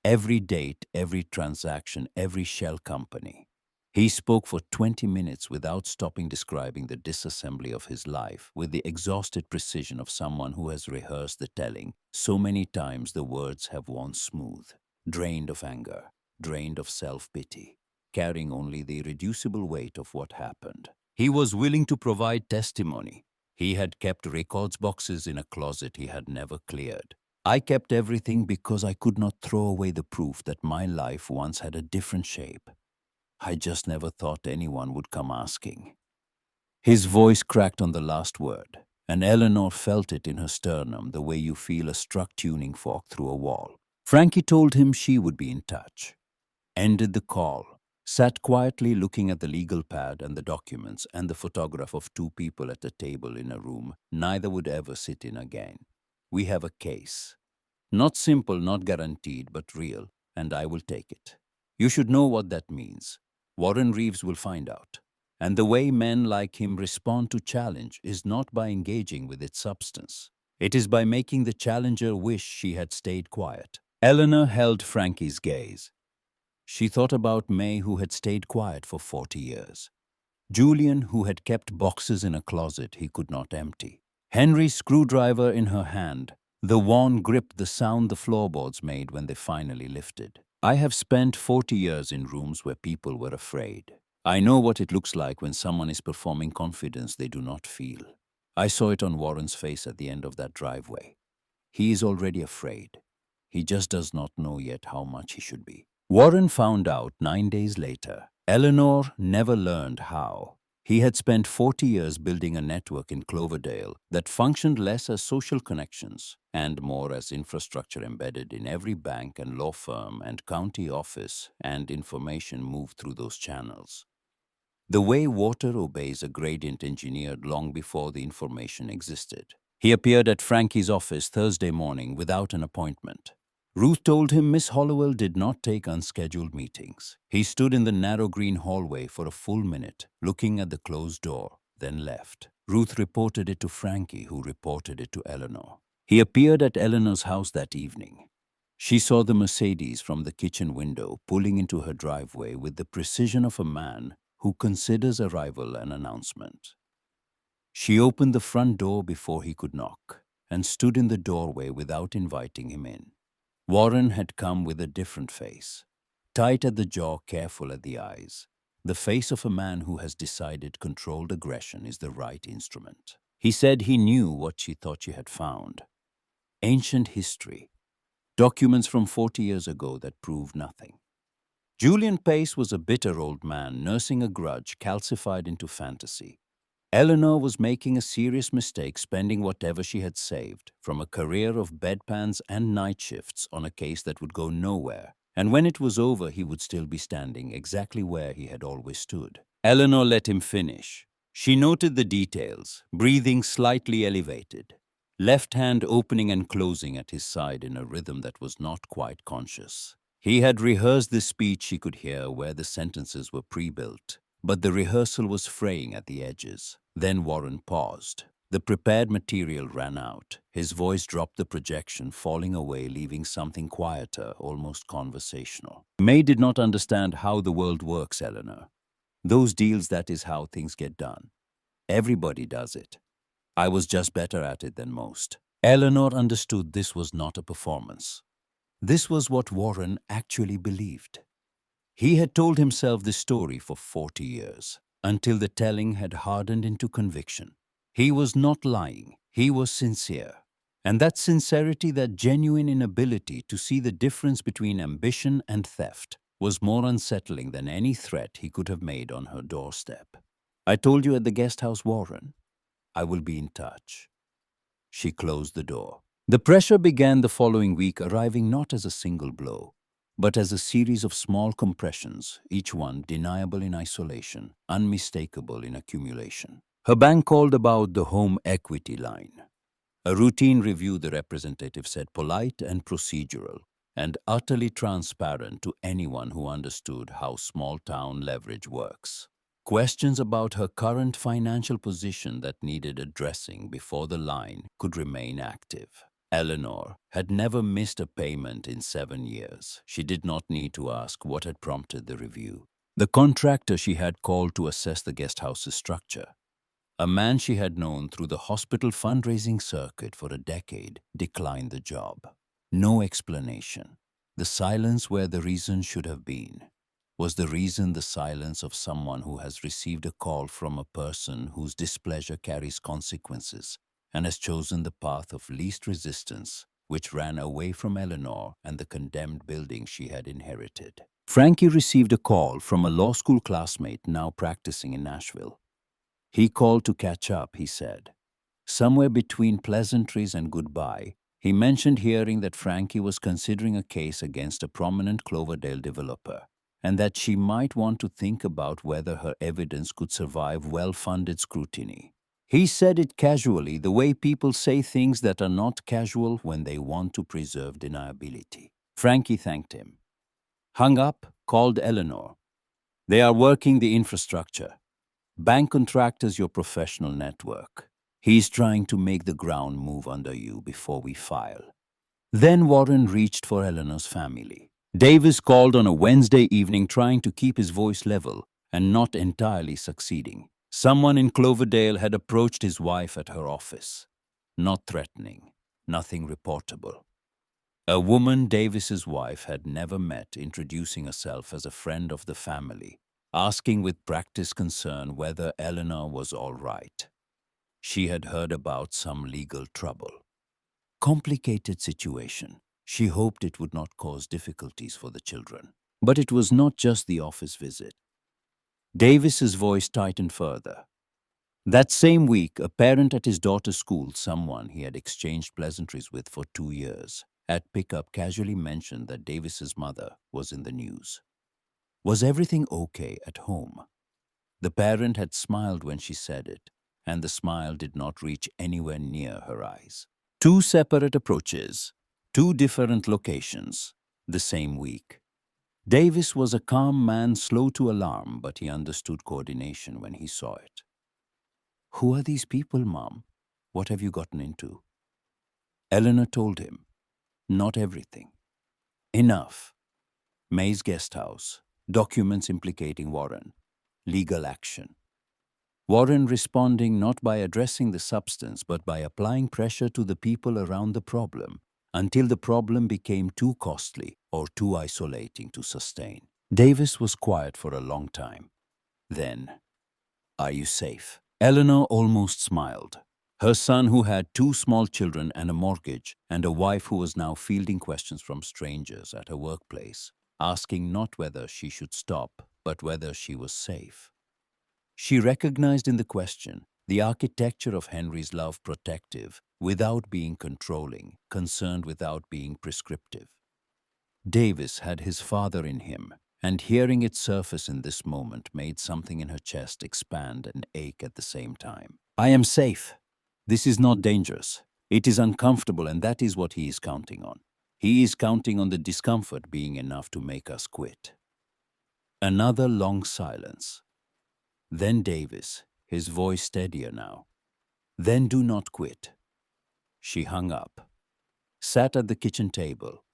Every date, every transaction, every shell company. He spoke for 20 minutes without stopping, describing the disassembly of his life with the exhausted precision of someone who has rehearsed the telling so many times the words have worn smooth, drained of anger, drained of self-pity, carrying only the irreducible weight of what happened. He was willing to provide testimony. He had kept records boxes in a closet he had never cleared. I kept everything because I could not throw away the proof that my life once had a different shape. I just never thought anyone would come asking. His voice cracked on the last word, and Eleanor felt it in her sternum the way you feel a struck tuning fork through a wall. Frankie told him she would be in touch. Ended the call, sat quietly looking at the legal pad and the documents and the photograph of two people at a table in a room neither would ever sit in again. We have a case. Not simple, not guaranteed, but real, and I will take it. You should know what that means. Warren Reeves will find out. And the way men like him respond to challenge is not by engaging with its substance. It is by making the challenger wish she had stayed quiet. Eleanor held Frankie's gaze. She thought about May, who had stayed quiet for 40 years. Julian, who had kept boxes in a closet he could not empty. Henry's screwdriver in her hand, the worn grip, the sound the floorboards made when they finally lifted. I have spent 40 years in rooms where people were afraid. I know what it looks like when someone is performing confidence they do not feel. I saw it on Warren's face at the end of that driveway. He is already afraid. He just does not know yet how much he should be. Warren found out 9 days later. Eleanor never learned how. He had spent 40 years building a network in Cloverdale that functioned less as social connections and more as infrastructure embedded in every bank and law firm and county office, and information moved through those channels. The way water obeys a gradient engineered long before the information existed. He appeared at Frankie's office Thursday morning without an appointment. Ruth told him Miss Hollowell did not take unscheduled meetings. He stood in the narrow green hallway for a full minute, looking at the closed door, then left. Ruth reported it to Frankie, who reported it to Eleanor. He appeared at Eleanor's house that evening. She saw the Mercedes from the kitchen window pulling into her driveway with the precision of a man who considers arrival an announcement. She opened the front door before he could knock and stood in the doorway without inviting him in. Warren had come with a different face, tight at the jaw, careful at the eyes, the face of a man who has decided controlled aggression is the right instrument. He said he knew what she thought she had found. Ancient history, documents from 40 years ago that proved nothing. Julian Pace was a bitter old man nursing a grudge calcified into fantasy. Eleanor was making a serious mistake spending whatever she had saved from a career of bedpans and night shifts on a case that would go nowhere, and when it was over he would still be standing exactly where he had always stood. Eleanor let him finish. She noted the details, breathing slightly elevated, left hand opening and closing at his side in a rhythm that was not quite conscious. He had rehearsed this speech she could hear where the sentences were pre-built, but the rehearsal was fraying at the edges. Then Warren paused. The prepared material ran out. His voice dropped the projection, falling away, leaving something quieter, almost conversational. May did not understand how the world works, Eleanor. Those deals, that is how things get done. Everybody does it. I was just better at it than most. Eleanor understood this was not a performance. This was what Warren actually believed. He had told himself this story for 40 years, until the telling had hardened into conviction. He was not lying, he was sincere. And that sincerity, that genuine inability to see the difference between ambition and theft, was more unsettling than any threat he could have made on her doorstep. I told you at the guest house, Warren. I will be in touch. She closed the door. The pressure began the following week, arriving not as a single blow, but as a series of small compressions, each one deniable in isolation, unmistakable in accumulation. Her bank called about the home equity line. A routine review, the representative said, polite and procedural, and utterly transparent to anyone who understood how small-town leverage works. Questions about her current financial position that needed addressing before the line could remain active. Eleanor had never missed a payment in 7 years. She did not need to ask what had prompted the review. The contractor she had called to assess the guest house's structure, a man she had known through the hospital fundraising circuit for a decade, declined the job. No explanation. The silence where the reason should have been. Was the reason the silence of someone who has received a call from a person whose displeasure carries consequences and has chosen the path of least resistance, which ran away from Eleanor and the condemned building she had inherited? Frankie received a call from a law school classmate now practicing in Nashville. He called to catch up, he said. Somewhere between pleasantries and goodbye, he mentioned hearing that Frankie was considering a case against a prominent Cloverdale developer, and that she might want to think about whether her evidence could survive well-funded scrutiny. He said it casually, the way people say things that are not casual when they want to preserve deniability. Frankie thanked him. Hung up, called Eleanor. They are working the infrastructure. Bank contractors, your professional network. He's trying to make the ground move under you before we file. Then Warren reached for Eleanor's family. Davis called on a Wednesday evening, trying to keep his voice level and not entirely succeeding. Someone in Cloverdale had approached his wife at her office. Not threatening, nothing reportable. A woman Davis's wife had never met, introducing herself as a friend of the family, asking with practiced concern whether Eleanor was all right. She had heard about some legal trouble. Complicated situation. She hoped it would not cause difficulties for the children. But it was not just the office visit. Davis's voice tightened further. That same week, a parent at his daughter's school, someone he had exchanged pleasantries with for 2 years, at pickup casually mentioned that Davis's mother was in the news. Was everything okay at home? The parent had smiled when she said it, and the smile did not reach anywhere near her eyes. 2 separate approaches, 2 different locations, the same week. Davis was a calm man, slow to alarm, but he understood coordination when he saw it. Who are these people, Mom? What have you gotten into? Eleanor told him. Not everything. Enough. May's guest house. Documents implicating Warren. Legal action. Warren responding not by addressing the substance but by applying pressure to the people around the problem until the problem became too costly or too isolating to sustain. Davis was quiet for a long time. Then, are you safe? Eleanor almost smiled. Her son, who had 2 small children and a mortgage, and a wife who was now fielding questions from strangers at her workplace, asking not whether she should stop, but whether she was safe. She recognized in the question the architecture of Henry's love, protective without being controlling, concerned without being prescriptive. Davis had his father in him, and hearing it surface in this moment made something in her chest expand and ache at the same time. I am safe. This is not dangerous. It is uncomfortable, and that is what he is counting on. He is counting on the discomfort being enough to make us quit. Another long silence. Then Davis, his voice steadier now. Then do not quit. She hung up, sat at the kitchen table,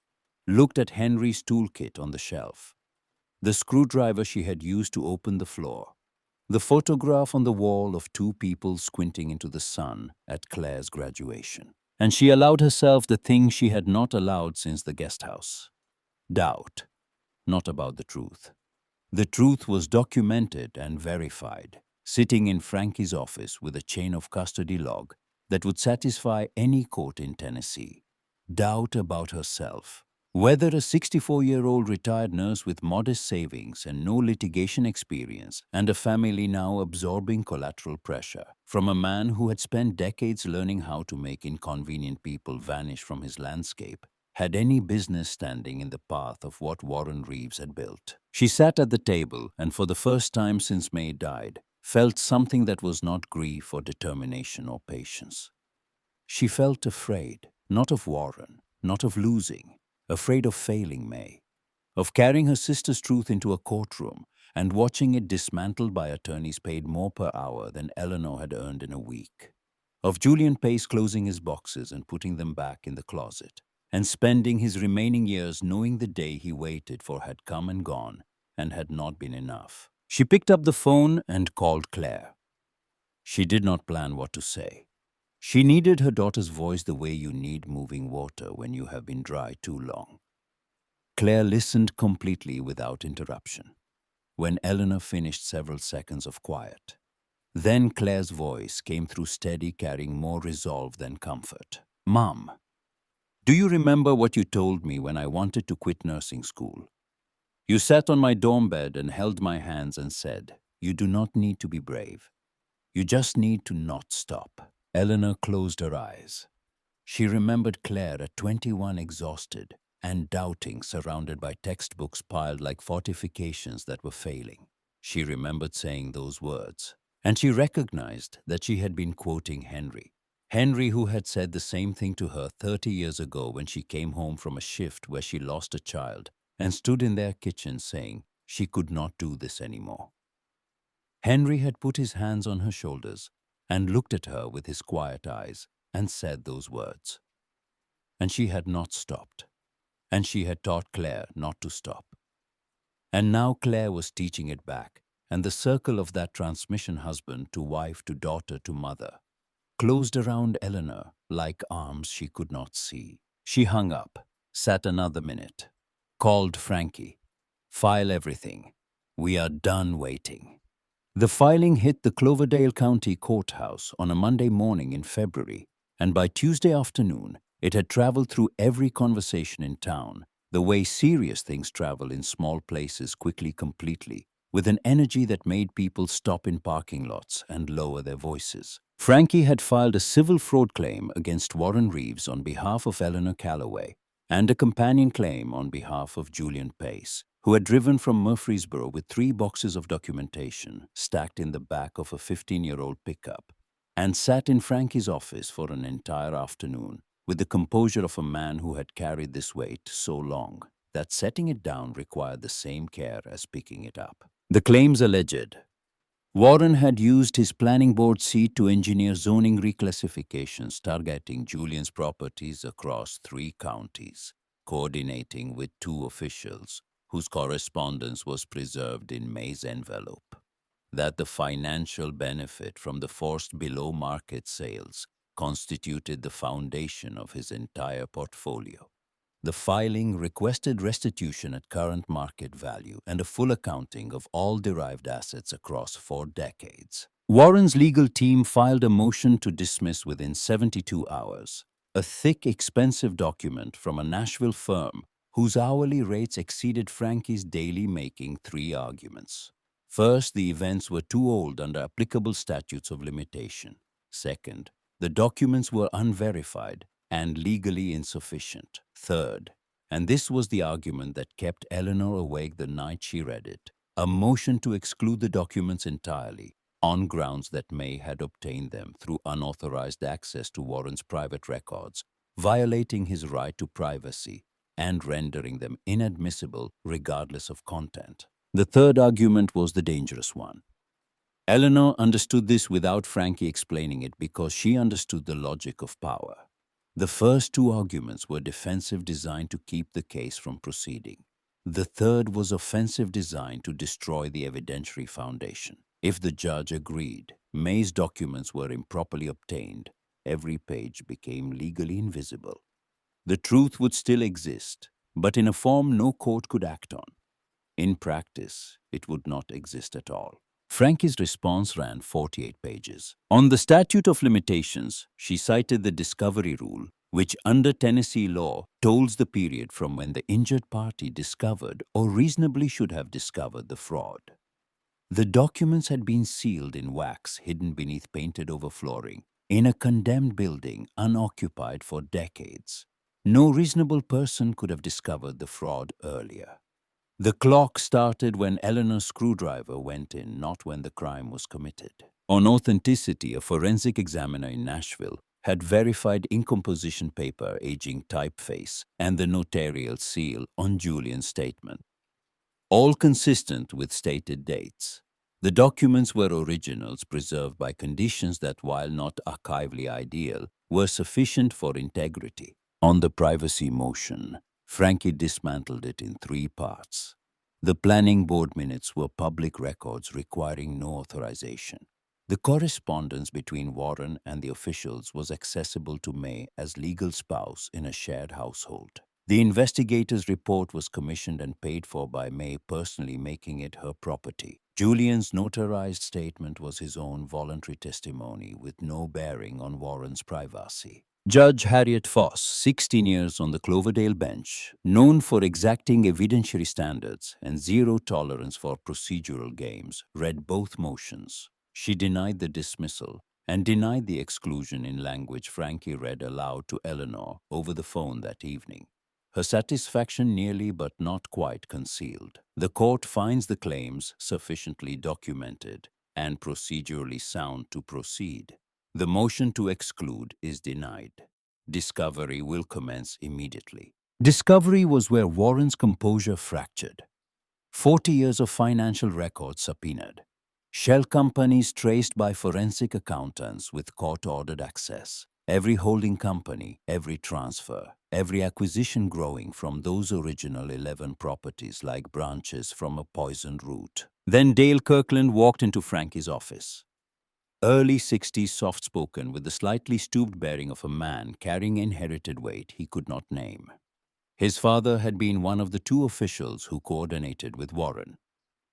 looked at Henry's toolkit on the shelf, the screwdriver she had used to open the floor, the photograph on the wall of two people squinting into the sun at Claire's graduation. And she allowed herself the thing she had not allowed since the guest house. Doubt, not about the truth. The truth was documented and verified, sitting in Frankie's office with a chain of custody log that would satisfy any court in Tennessee. Doubt about herself. Whether a 64-year-old retired nurse with modest savings and no litigation experience and a family now absorbing collateral pressure from a man who had spent decades learning how to make inconvenient people vanish from his landscape had any business standing in the path of what Warren Reeves had built. She sat at the table and for the first time since May died, felt something that was not grief or determination or patience. She felt afraid, not of Warren, not of losing, afraid of failing May, of carrying her sister's truth into a courtroom and watching it dismantled by attorneys paid more per hour than Eleanor had earned in a week, of Julian Pace closing his boxes and putting them back in the closet, and spending his remaining years knowing the day he waited for had come and gone and had not been enough. She picked up the phone and called Claire. She did not plan what to say. She needed her daughter's voice the way you need moving water when you have been dry too long. Claire listened completely without interruption. When Eleanor finished several seconds of quiet, then Claire's voice came through steady, carrying more resolve than comfort. Mom, do you remember what you told me when I wanted to quit nursing school? You sat on my dorm bed and held my hands and said, you do not need to be brave. You just need to not stop. Eleanor closed her eyes. She remembered Claire at 21, exhausted and doubting, surrounded by textbooks piled like fortifications that were failing. She remembered saying those words, and she recognized that she had been quoting Henry. Henry, who had said the same thing to her 30 years ago when she came home from a shift where she lost a child and stood in their kitchen saying she could not do this anymore. Henry had put his hands on her shoulders and looked at her with his quiet eyes and said those words. And she had not stopped. And she had taught Claire not to stop. And now Claire was teaching it back, and the circle of that transmission, husband to wife to daughter to mother, closed around Eleanor like arms she could not see. She hung up, sat another minute, called Frankie. File everything. We are done waiting. The filing hit the Cloverdale County Courthouse on a Monday morning in February, and by Tuesday afternoon, it had traveled through every conversation in town, the way serious things travel in small places quickly, completely, with an energy that made people stop in parking lots and lower their voices. Frankie had filed a civil fraud claim against Warren Reeves on behalf of Eleanor Calloway and a companion claim on behalf of Julian Pace, who had driven from Murfreesboro with 3 boxes of documentation stacked in the back of a 15-year-old pickup, and sat in Frankie's office for an entire afternoon with the composure of a man who had carried this weight so long that setting it down required the same care as picking it up. The claims alleged: Warren had used his planning board seat to engineer zoning reclassifications targeting Julian's properties across 3 counties, coordinating with 2 officials whose correspondence was preserved in May's envelope. That the financial benefit from the forced below-market sales constituted the foundation of his entire portfolio. The filing requested restitution at current market value and a full accounting of all derived assets across 4 decades. Warren's legal team filed a motion to dismiss within 72 hours, a thick, expensive document from a Nashville firm whose hourly rates exceeded Frankie's daily, making 3 arguments. First, the events were too old under applicable statutes of limitation. Second, the documents were unverified and legally insufficient. Third, and this was the argument that kept Eleanor awake the night she read it, a motion to exclude the documents entirely on grounds that May had obtained them through unauthorized access to Warren's private records, violating his right to privacy and rendering them inadmissible regardless of content. The third argument was the dangerous one. Eleanor understood this without Frankie explaining it because she understood the logic of power. The first two arguments were defensive, designed to keep the case from proceeding. The third was offensive, designed to destroy the evidentiary foundation. If the judge agreed May's documents were improperly obtained, every page became legally invisible. The truth would still exist, but in a form no court could act on. In practice, it would not exist at all. Frankie's response ran 48 pages. On the statute of limitations, she cited the discovery rule, which under Tennessee law tolls the period from when the injured party discovered or reasonably should have discovered the fraud. The documents had been sealed in wax hidden beneath painted-over flooring in a condemned building unoccupied for decades. No reasonable person could have discovered the fraud earlier. The clock started when Eleanor's screwdriver went in, not when the crime was committed. On authenticity, a forensic examiner in Nashville had verified incomposition paper, aging typeface, and the notarial seal on Julian's statement, all consistent with stated dates. The documents were originals preserved by conditions that, while not archivally ideal, were sufficient for integrity. On the privacy motion, Frankie dismantled it in three parts. The planning board minutes were public records requiring no authorization. The correspondence between Warren and the officials was accessible to May as legal spouse in a shared household. The investigator's report was commissioned and paid for by May personally, making it her property. Julian's notarized statement was his own voluntary testimony with no bearing on Warren's privacy. Judge Harriet Foss, 16 years on the Cloverdale bench, known for exacting evidentiary standards and zero tolerance for procedural games, read both motions. She denied the dismissal and denied the exclusion in language Frankie read aloud to Eleanor over the phone that evening. Her satisfaction nearly but not quite concealed. The court finds the claims sufficiently documented and procedurally sound to proceed. The motion to exclude is denied. Discovery will commence immediately. Discovery was where Warren's composure fractured. 40 years of financial records subpoenaed. Shell companies traced by forensic accountants with court-ordered access. Every holding company, every transfer, every acquisition growing from those original 11 properties like branches from a poisoned root. Then Dale Kirkland walked into Frankie's office. Early 60s, soft-spoken, with the slightly stooped bearing of a man carrying inherited weight he could not name. His father had been one of the two officials who coordinated with Warren.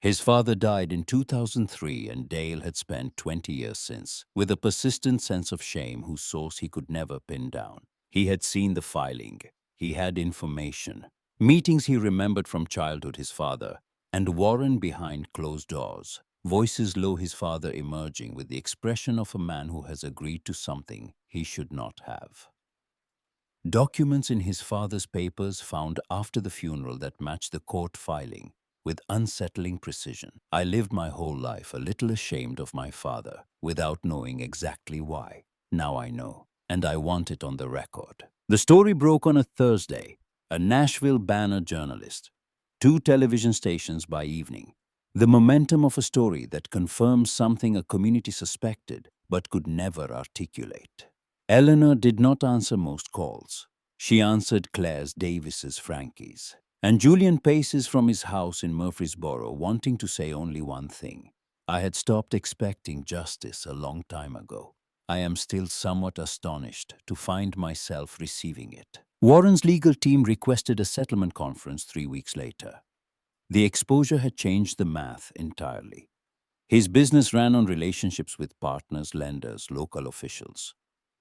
His father died in 2003 and Dale had spent 20 years since, with a persistent sense of shame whose source he could never pin down. He had seen the filing. He had information. Meetings he remembered from childhood, his father, and Warren behind closed doors. Voices low, his father emerging with the expression of a man who has agreed to something he should not have. Documents in his father's papers found after the funeral that matched the court filing with unsettling precision. I lived my whole life a little ashamed of my father, without knowing exactly why. Now I know, and I want it on the record. The story broke on a Thursday. A Nashville banner journalist. 2 television stations by evening. The momentum of a story that confirms something a community suspected but could never articulate. Eleanor did not answer most calls. She answered Claire's, Davis's, Frankie's, and Julian paces from his house in Murfreesboro, wanting to say only one thing. I had stopped expecting justice a long time ago. I am still somewhat astonished to find myself receiving it. Warren's legal team requested a settlement conference 3 weeks later. The exposure had changed the math entirely. His business ran on relationships with partners, lenders, local officials.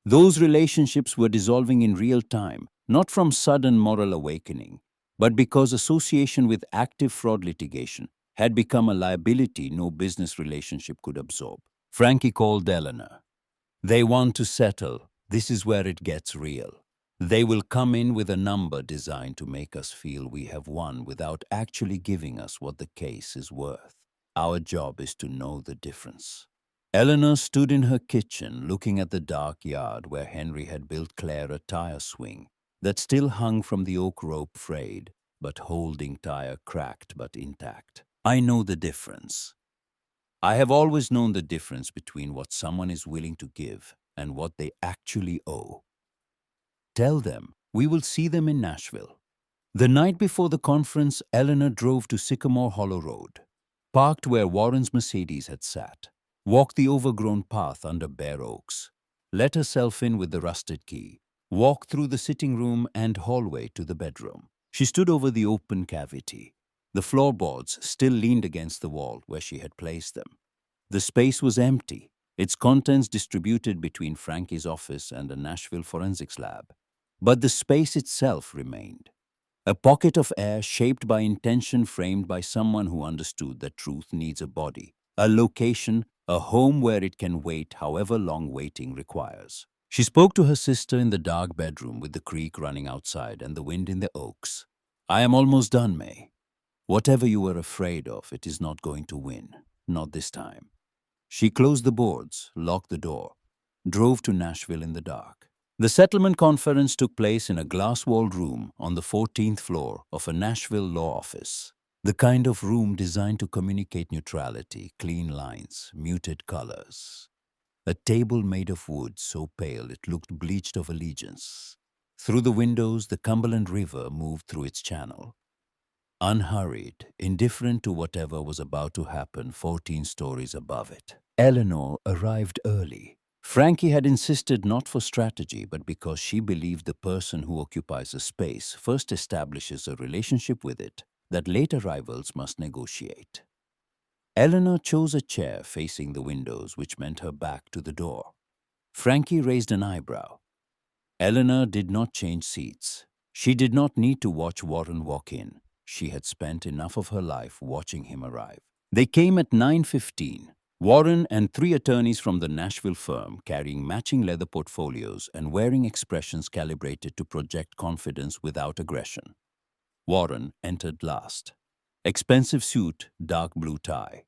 Those relationships were dissolving in real time, not from sudden moral awakening, but because association with active fraud litigation had become a liability no business relationship could absorb. Frankie called Eleanor. They want to settle. This is where it gets real. They will come in with a number designed to make us feel we have won without actually giving us what the case is worth. Our job is to know the difference. Eleanor stood in her kitchen looking at the dark yard where Henry had built Claire a tire swing. that still hung from the oak rope frayed, but holding tire cracked but intact. I know the difference. I have always known the difference between what someone is willing to give and what they actually owe. Tell them we will see them in Nashville. The night before the conference, Eleanor drove to Sycamore Hollow Road, parked where Warren's Mercedes had sat, walked the overgrown path under bare oaks, let herself in with the rusted key, walked through the sitting room and hallway to the bedroom. She stood over the open cavity. The floorboards still leaned against the wall where she had placed them. The space was empty, its contents distributed between Frankie's office and a Nashville forensics lab. But the space itself remained. A pocket of air shaped by intention, framed by someone who understood that truth needs a body, a location, a home where it can wait however long waiting requires. She spoke to her sister in the dark bedroom with the creek running outside and the wind in the oaks. I am almost done, May. Whatever you were afraid of, it is not going to win. Not this time. She closed the boards, locked the door, drove to Nashville in the dark. The settlement conference took place in a glass-walled room on the 14th floor of a Nashville law office. The kind of room designed to communicate neutrality, clean lines, muted colors. A table made of wood so pale it looked bleached of allegiance. Through the windows, the Cumberland River moved through its channel. Unhurried, indifferent to whatever was about to happen 14 stories above it. Eleanor arrived early. Frankie had insisted not for strategy, but because she believed the person who occupies a space first establishes a relationship with it that late arrivals must negotiate. Eleanor chose a chair facing the windows, which meant her back to the door. Frankie raised an eyebrow. Eleanor did not change seats. She did not need to watch Warren walk in. She had spent enough of her life watching him arrive. They came at 9:15. Warren and 3 attorneys from the Nashville firm, carrying matching leather portfolios and wearing expressions calibrated to project confidence without aggression. Warren entered last. Expensive suit, dark blue tie.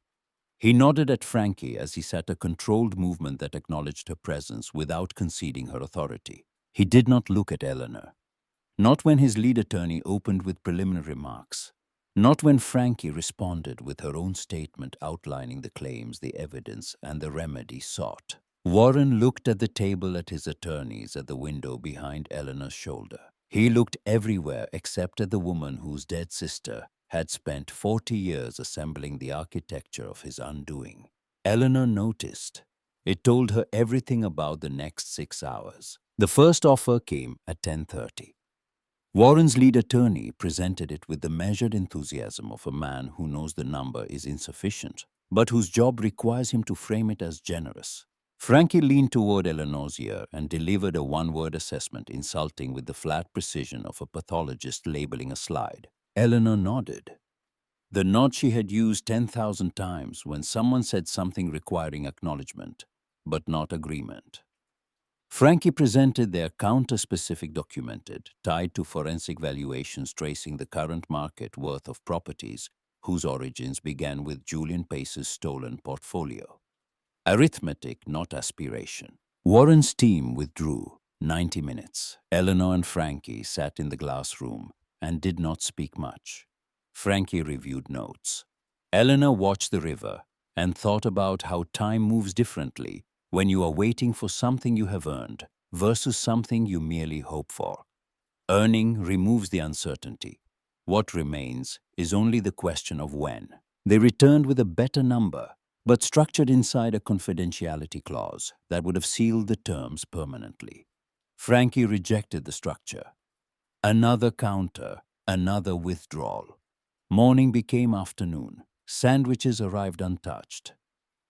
He nodded at Frankie as he set a controlled movement that acknowledged her presence without conceding her authority. He did not look at Eleanor. Not when his lead attorney opened with preliminary remarks. Not when Frankie responded with her own statement outlining the claims, the evidence, and the remedy sought. Warren looked at the table at his attorneys at the window behind Eleanor's shoulder. He looked everywhere except at the woman whose dead sister had spent 40 years assembling the architecture of his undoing. Eleanor noticed. It told her everything about the next 6 hours. The first offer came at 10:30. Warren's lead attorney presented it with the measured enthusiasm of a man who knows the number is insufficient, but whose job requires him to frame it as generous. Frankie leaned toward Eleanor's ear and delivered a one-word assessment insulting with the flat precision of a pathologist labeling a slide. Eleanor nodded. The nod she had used 10,000 times when someone said something requiring acknowledgement, but not agreement. Frankie presented their counter-specific documented, tied to forensic valuations tracing the current market worth of properties whose origins began with Julian Pace's stolen portfolio. Arithmetic, not aspiration. Warren's team withdrew. 90 minutes. Eleanor and Frankie sat in the glass room and did not speak much. Frankie reviewed notes. Eleanor watched the river and thought about how time moves differently when you are waiting for something you have earned versus something you merely hope for. Earning removes the uncertainty. What remains is only the question of when. They returned with a better number, but structured inside a confidentiality clause that would have sealed the terms permanently. Frankie rejected the structure. Another counter, another withdrawal. Morning became afternoon. Sandwiches arrived untouched.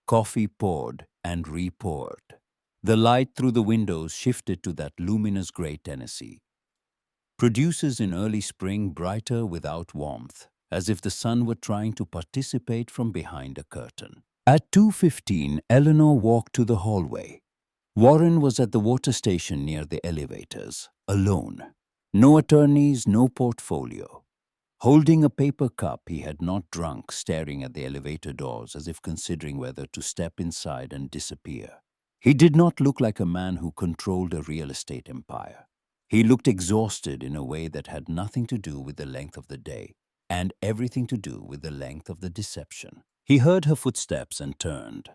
Coffee poured and re-poured. The light through the windows shifted to that luminous gray Tennessee. Produces in early spring brighter without warmth, as if the sun were trying to participate from behind a curtain. At 2:15, Eleanor walked to the hallway. Warren was at the water station near the elevators, alone. No attorneys, no portfolio. Holding a paper cup he had not drunk, staring at the elevator doors as if considering whether to step inside and disappear. He did not look like a man who controlled a real estate empire. He looked exhausted in a way that had nothing to do with the length of the day and everything to do with the length of the deception. He heard her footsteps and turned.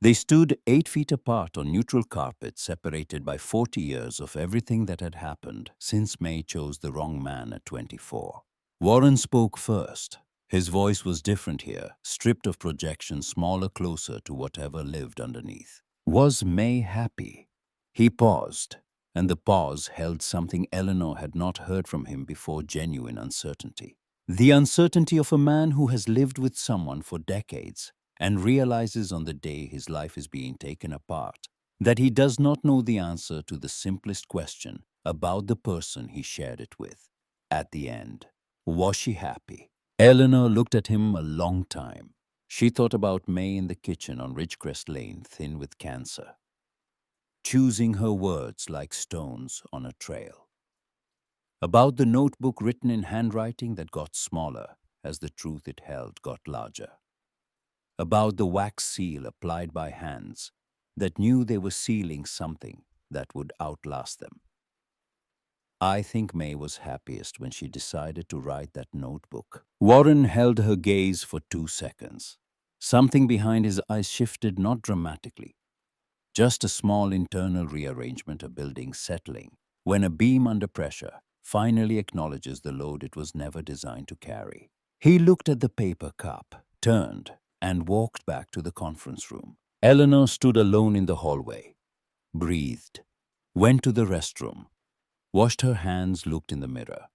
They stood 8 feet apart on neutral carpet, separated by 40 years of everything that had happened since May chose the wrong man at 24. Warren spoke first. His voice was different here, stripped of projection, smaller, closer to whatever lived underneath. Was May happy? He paused, and the pause held something Eleanor had not heard from him before: genuine uncertainty. The uncertainty of a man who has lived with someone for decades and realizes on the day his life is being taken apart that he does not know the answer to the simplest question about the person he shared it with. At the end, was she happy? Eleanor looked at him a long time. She thought about May in the kitchen on Ridgecrest Lane, thin with cancer, choosing her words like stones on a trail. About the notebook written in handwriting that got smaller as the truth it held got larger. About the wax seal applied by hands that knew they were sealing something that would outlast them. I think May was happiest when she decided to write that notebook. Warren held her gaze for 2 seconds. Something behind his eyes shifted, not dramatically, just a small internal rearrangement, a building settling when a beam under pressure finally acknowledges the load it was never designed to carry. He looked at the paper cup, turned, and walked back to the conference room. Eleanor stood alone in the hallway, breathed, went to the restroom, washed her hands, looked in the mirror.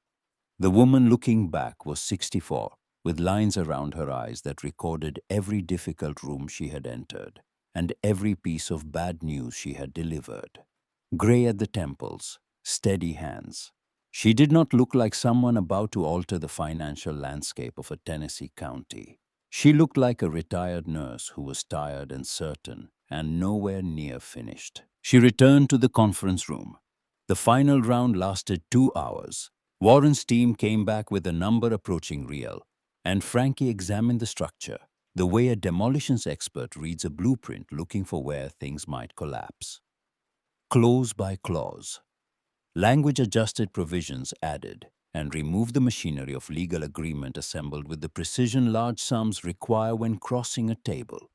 The woman looking back was 64, with lines around her eyes that recorded every difficult room she had entered and every piece of bad news she had delivered. Gray at the temples, steady hands. She did not look like someone about to alter the financial landscape of a Tennessee county. She looked like a retired nurse who was tired and certain and nowhere near finished. She returned to the conference room. The final round lasted 2 hours. Warren's team came back with a number approaching real, and Frankie examined the structure, the way a demolitions expert reads a blueprint looking for where things might collapse. Clause by clause. Language-adjusted provisions added and removed the machinery of legal agreement assembled with the precision large sums require when crossing a table.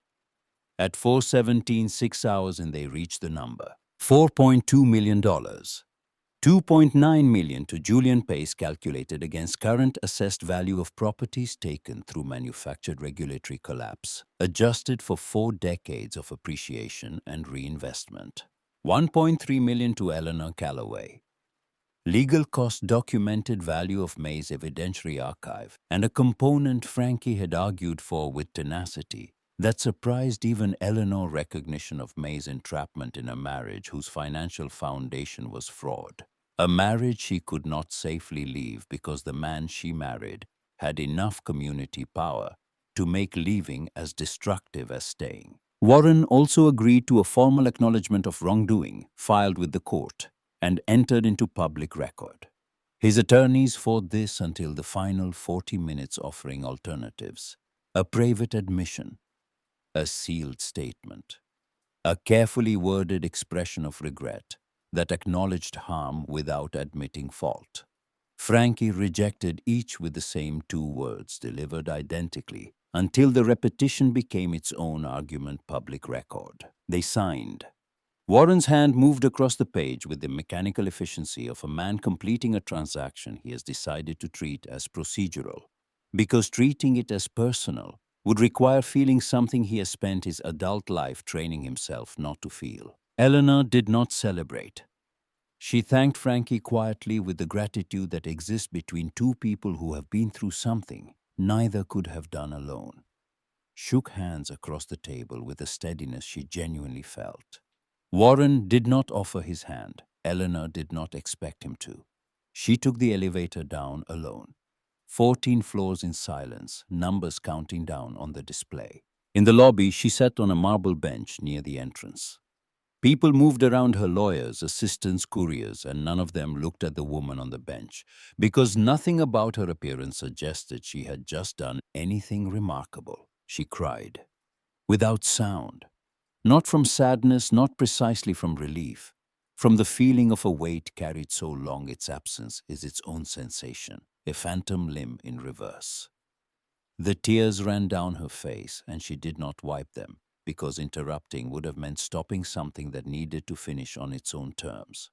At 4:17, 6 hours, and they reached the number. $4.2 million. $2.9 million to Julian Pace, calculated against current assessed value of properties taken through manufactured regulatory collapse, adjusted for 4 decades of appreciation and reinvestment. $1.3 million to Eleanor Calloway. Legal cost documented value of May's evidentiary archive, and a component Frankie had argued for with tenacity that surprised even Eleanor: recognition of May's entrapment in a marriage whose financial foundation was fraud. A marriage she could not safely leave because the man she married had enough community power to make leaving as destructive as staying. Warren also agreed to a formal acknowledgement of wrongdoing filed with the court and entered into public record. His attorneys fought this until the final 40 minutes, offering alternatives: a private admission, a sealed statement, a carefully worded expression of regret that acknowledged harm without admitting fault. Frankie rejected each with the same 2 words, delivered identically, until the repetition became its own argument: public record. They signed. Warren's hand moved across the page with the mechanical efficiency of a man completing a transaction he has decided to treat as procedural, because treating it as personal would require feeling something he has spent his adult life training himself not to feel. Eleanor did not celebrate. She thanked Frankie quietly, with the gratitude that exists between 2 people who have been through something neither could have done alone. Shook hands across the table with a steadiness she genuinely felt. Warren did not offer his hand. Eleanor did not expect him to. She took the elevator down alone. 14 floors in silence, numbers counting down on the display. In the lobby, she sat on a marble bench near the entrance. People moved around her: lawyers, assistants, couriers, and none of them looked at the woman on the bench, because nothing about her appearance suggested she had just done anything remarkable. She cried, without sound. Not from sadness, not precisely from relief, from the feeling of a weight carried so long its absence is its own sensation, a phantom limb in reverse. The tears ran down her face, and she did not wipe them, because interrupting would have meant stopping something that needed to finish on its own terms.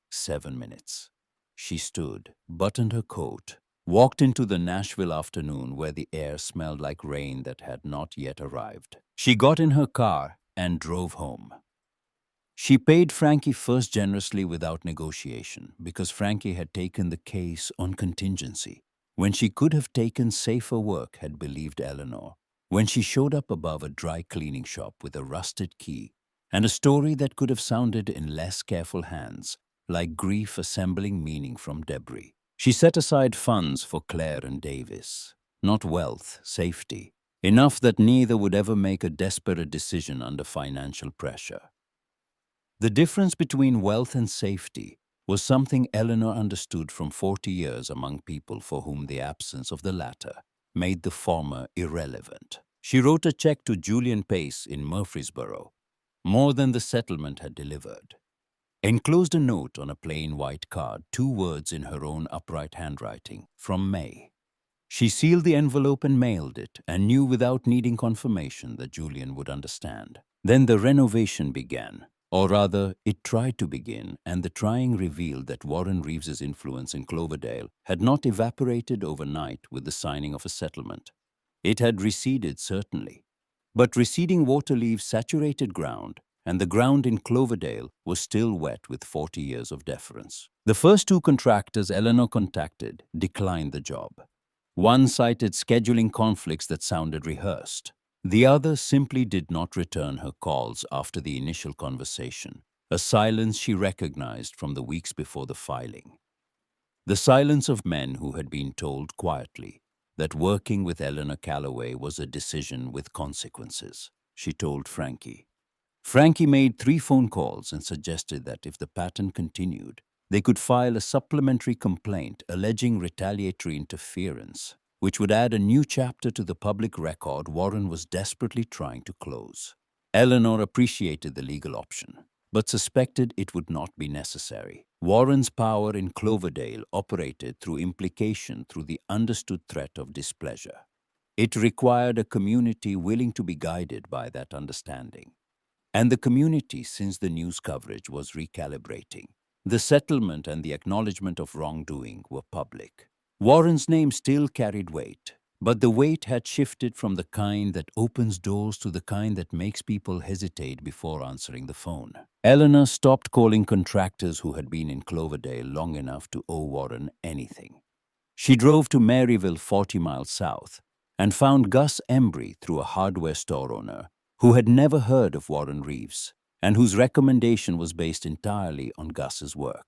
7 minutes. She stood, buttoned her coat, walked into the Nashville afternoon where the air smelled like rain that had not yet arrived. She got in her car and drove home. She paid Frankie first generously without negotiation because Frankie had taken the case on contingency, when she could have taken safer work, had believed Eleanor, when she showed up above a dry cleaning shop with a rusted key and a story that could have sounded in less careful hands, like grief assembling meaning from debris. She set aside funds for Claire and Davis, not wealth, safety, enough that neither would ever make a desperate decision under financial pressure. The difference between wealth and safety was something Eleanor understood from 40 years among people for whom the absence of the latter made the former irrelevant. She wrote a check to Julian Pace in Murfreesboro, more than the settlement had delivered. Enclosed a note on a plain white card, 2 words in her own upright handwriting, from May. She sealed the envelope and mailed it, and knew without needing confirmation that Julian would understand. Then the renovation began, or rather, it tried to begin, and the trying revealed that Warren Reeves's influence in Cloverdale had not evaporated overnight with the signing of a settlement. It had receded, certainly, but receding water leaves saturated ground, and the ground in Cloverdale was still wet with 40 years of deference. The first 2 contractors Eleanor contacted declined the job. One cited scheduling conflicts that sounded rehearsed. The other simply did not return her calls after the initial conversation, a silence she recognized from the weeks before the filing. The silence of men who had been told quietly that working with Eleanor Calloway was a decision with consequences, she told Frankie. Frankie made 3 phone calls and suggested that if the pattern continued, they could file a supplementary complaint alleging retaliatory interference, which would add a new chapter to the public record Warren was desperately trying to close. Eleanor appreciated the legal option, but suspected it would not be necessary. Warren's power in Cloverdale operated through implication through the understood threat of displeasure. It required a community willing to be guided by that understanding. And the community, since the news coverage was recalibrating, the settlement and the acknowledgement of wrongdoing were public. Warren's name still carried weight, but the weight had shifted from the kind that opens doors to the kind that makes people hesitate before answering the phone. Eleanor stopped calling contractors who had been in Cloverdale long enough to owe Warren anything. She drove to Maryville, 40 miles south, and found Gus Embry through a hardware store owner who had never heard of Warren Reeves and whose recommendation was based entirely on Gus's work.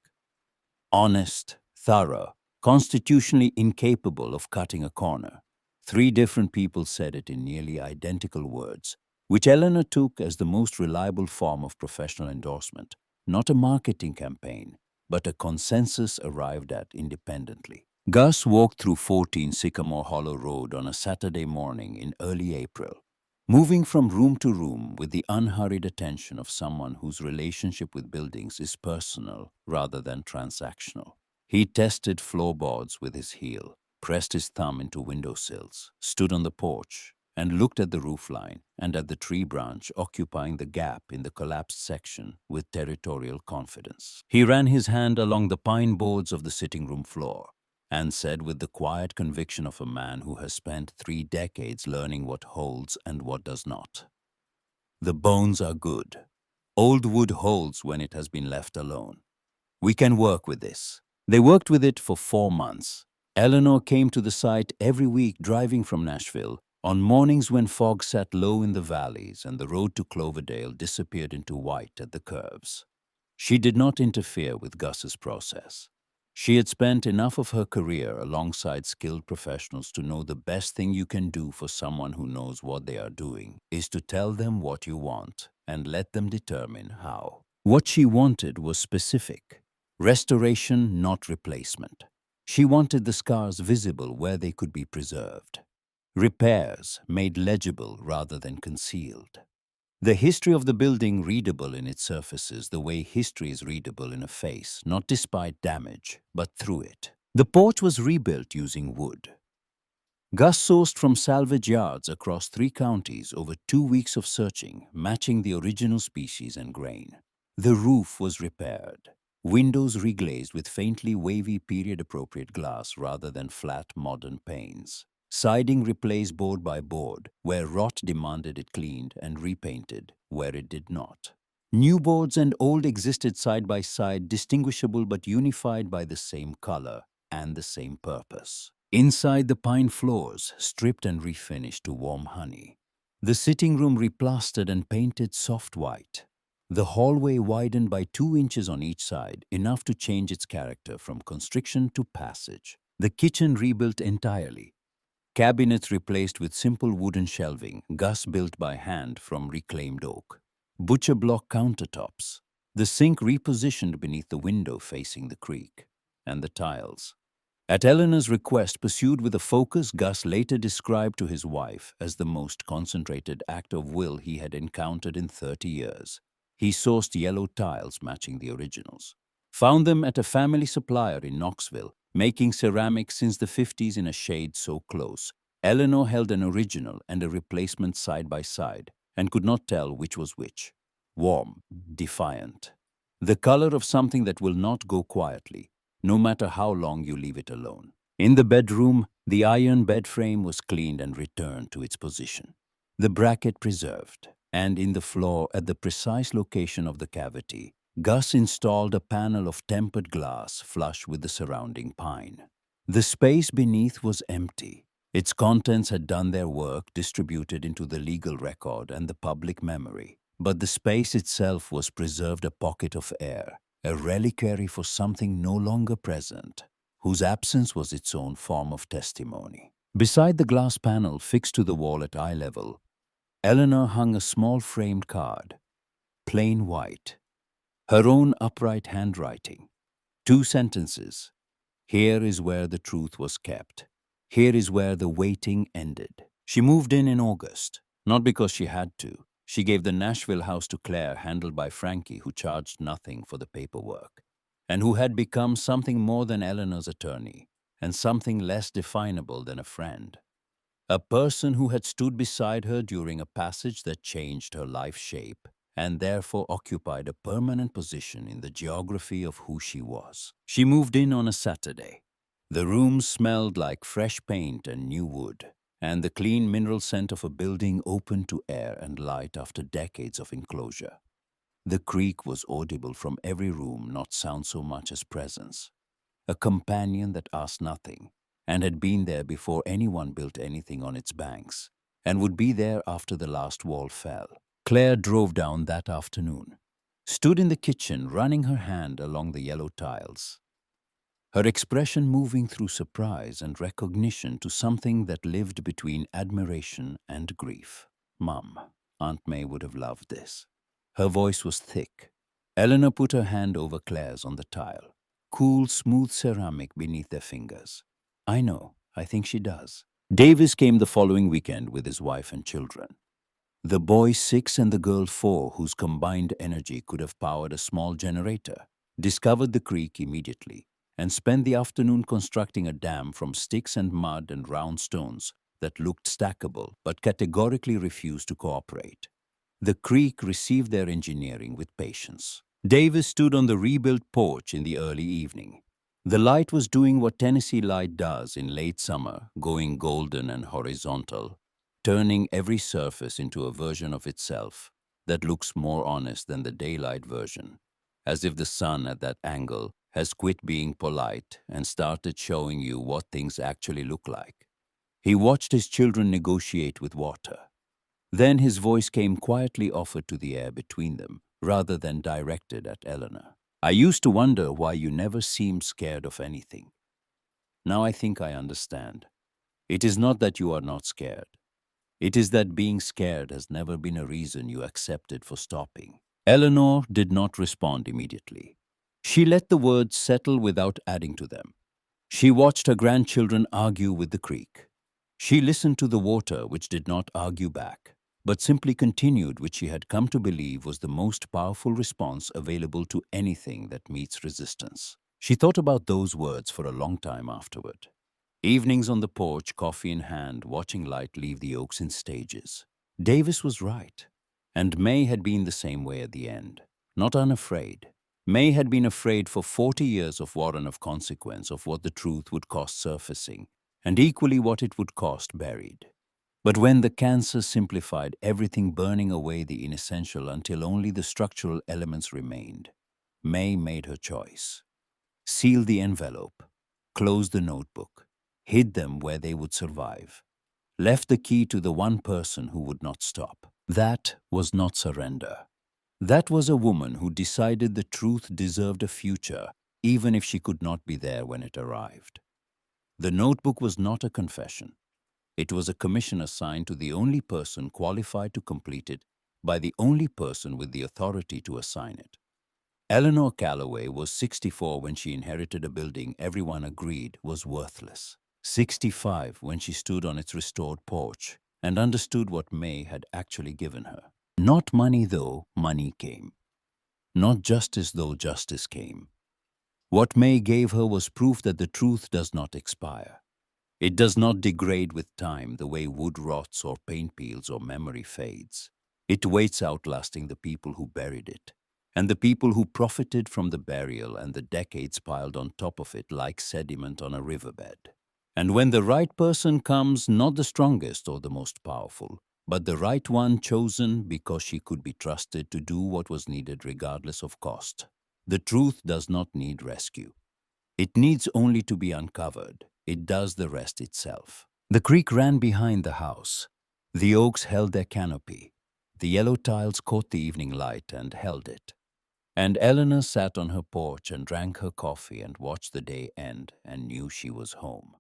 Honest, thorough, constitutionally incapable of cutting a corner. 3 different people said it in nearly identical words, which Eleanor took as the most reliable form of professional endorsement, not a marketing campaign, but a consensus arrived at independently. Gus walked through 14 Sycamore Hollow Road on a Saturday morning in early April, moving from room to room with the unhurried attention of someone whose relationship with buildings is personal rather than transactional. He tested floorboards with his heel, pressed his thumb into windowsills, stood on the porch, and looked at the roofline and at the tree branch occupying the gap in the collapsed section with territorial confidence. He ran his hand along the pine boards of the sitting room floor and said with the quiet conviction of a man who has spent 3 decades learning what holds and what does not. The bones are good. Old wood holds when it has been left alone. We can work with this. They worked with it for 4 months. Eleanor came to the site every week driving from Nashville on mornings when fog sat low in the valleys and the road to Cloverdale disappeared into white at the curves. She did not interfere with Gus's process. She had spent enough of her career alongside skilled professionals to know the best thing you can do for someone who knows what they are doing is to tell them what you want and let them determine how. What she wanted was specific. Restoration, not replacement. She wanted the scars visible where they could be preserved. Repairs made legible rather than concealed. The history of the building readable in its surfaces the way history is readable in a face, not despite damage, but through it. The porch was rebuilt using wood. Gus sourced from salvage yards across 3 counties over 2 weeks of searching, matching the original species and grain. The roof was repaired. Windows reglazed with faintly wavy period-appropriate glass rather than flat modern panes. Siding replaced board by board, where rot demanded it cleaned, and repainted, where it did not. New boards and old existed side by side, distinguishable but unified by the same color and the same purpose. Inside, the pine floors, stripped and refinished to warm honey. The sitting room replastered and painted soft white. The hallway widened by 2 inches on each side, enough to change its character from constriction to passage. The kitchen rebuilt entirely. Cabinets replaced with simple wooden shelving, Gus built by hand from reclaimed oak. Butcher block countertops. The sink repositioned beneath the window facing the creek. And the tiles. At Eleanor's request, pursued with a focus Gus later described to his wife as the most concentrated act of will he had encountered in 30 years. He sourced yellow tiles matching the originals. Found them at a family supplier in Knoxville, making ceramics since the 50s in a shade so close. Eleanor held an original and a replacement side by side and could not tell which was which. Warm, defiant. The color of something that will not go quietly, no matter how long you leave it alone. In the bedroom, the iron bed frame was cleaned and returned to its position. The bracket preserved, and in the floor at the precise location of the cavity, Gus installed a panel of tempered glass flush with the surrounding pine. The space beneath was empty. Its contents had done their work, distributed into the legal record and the public memory. But the space itself was preserved, a pocket of air, a reliquary for something no longer present, whose absence was its own form of testimony. Beside the glass panel fixed to the wall at eye level, Eleanor hung a small framed card, plain white, her own upright handwriting. 2 sentences. Here is where the truth was kept. Here is where the waiting ended. She moved in August, not because she had to. She gave the Nashville house to Claire, handled by Frankie, who charged nothing for the paperwork, and who had become something more than Eleanor's attorney, and something less definable than a friend. A person who had stood beside her during a passage that changed her life shape, and therefore occupied a permanent position in the geography of who she was. She moved in on a Saturday. The room smelled like fresh paint and new wood, and the clean mineral scent of a building open to air and light after decades of enclosure. The creek was audible from every room, not sound so much as presence. A companion that asked nothing, and had been there before anyone built anything on its banks, and would be there after the last wall fell. Claire drove down that afternoon, stood in the kitchen running her hand along the yellow tiles, her expression moving through surprise and recognition to something that lived between admiration and grief. "Mum, Aunt May would have loved this." Her voice was thick. Eleanor put her hand over Claire's on the tile. Cool, smooth ceramic beneath their fingers. "I know, I think she does." Davis came the following weekend with his wife and children. The boy 6 and the girl 4, whose combined energy could have powered a small generator, discovered the creek immediately and spent the afternoon constructing a dam from sticks and mud and round stones that looked stackable but categorically refused to cooperate. The creek received their engineering with patience. Davis stood on the rebuilt porch in the early evening. The light was doing what Tennessee light does in late summer, going golden and horizontal, turning every surface into a version of itself that looks more honest than the daylight version, as if the sun at that angle has quit being polite and started showing you what things actually look like. He watched his children negotiate with water. Then his voice came quietly offered to the air between them, rather than directed at Eleanor. "I used to wonder why you never seemed scared of anything. Now I think I understand. It is not that you are not scared. It is that being scared has never been a reason you accepted for stopping." Eleanor did not respond immediately. She let the words settle without adding to them. She watched her grandchildren argue with the creek. She listened to the water, which did not argue back. but simply continued, which she had come to believe was the most powerful response available to anything that meets resistance. She thought about those words for a long time afterward. Evenings on the porch, coffee in hand, watching light leave the oaks in stages. Davis was right. And May had been the same way at the end. Not unafraid. May had been afraid for 40 years of what and of consequence, of what the truth would cost surfacing, and equally what it would cost buried. But when the cancer simplified everything, burning away the inessential until only the structural elements remained, May made her choice. Sealed the envelope, closed the notebook, hid them where they would survive, left the key to the one person who would not stop. That was not surrender. That was a woman who decided the truth deserved a future, even if she could not be there when it arrived. The notebook was not a confession. It was a commission assigned to the only person qualified to complete it by the only person with the authority to assign it. Eleanor Calloway was 64 when she inherited a building everyone agreed was worthless. 65 when she stood on its restored porch and understood what May had actually given her. Not money though money came. Not justice though justice came. What May gave her was proof that the truth does not expire. It does not degrade with time the way wood rots or paint peels or memory fades. It waits, outlasting the people who buried it, and the people who profited from the burial and the decades piled on top of it like sediment on a riverbed. And when the right person comes, not the strongest or the most powerful, but the right one chosen because she could be trusted to do what was needed regardless of cost, the truth does not need rescue. It needs only to be uncovered. It does the rest itself. The creek ran behind the house. The oaks held their canopy. The yellow tiles caught the evening light and held it. And Eleanor sat on her porch and drank her coffee and watched the day end and knew she was home.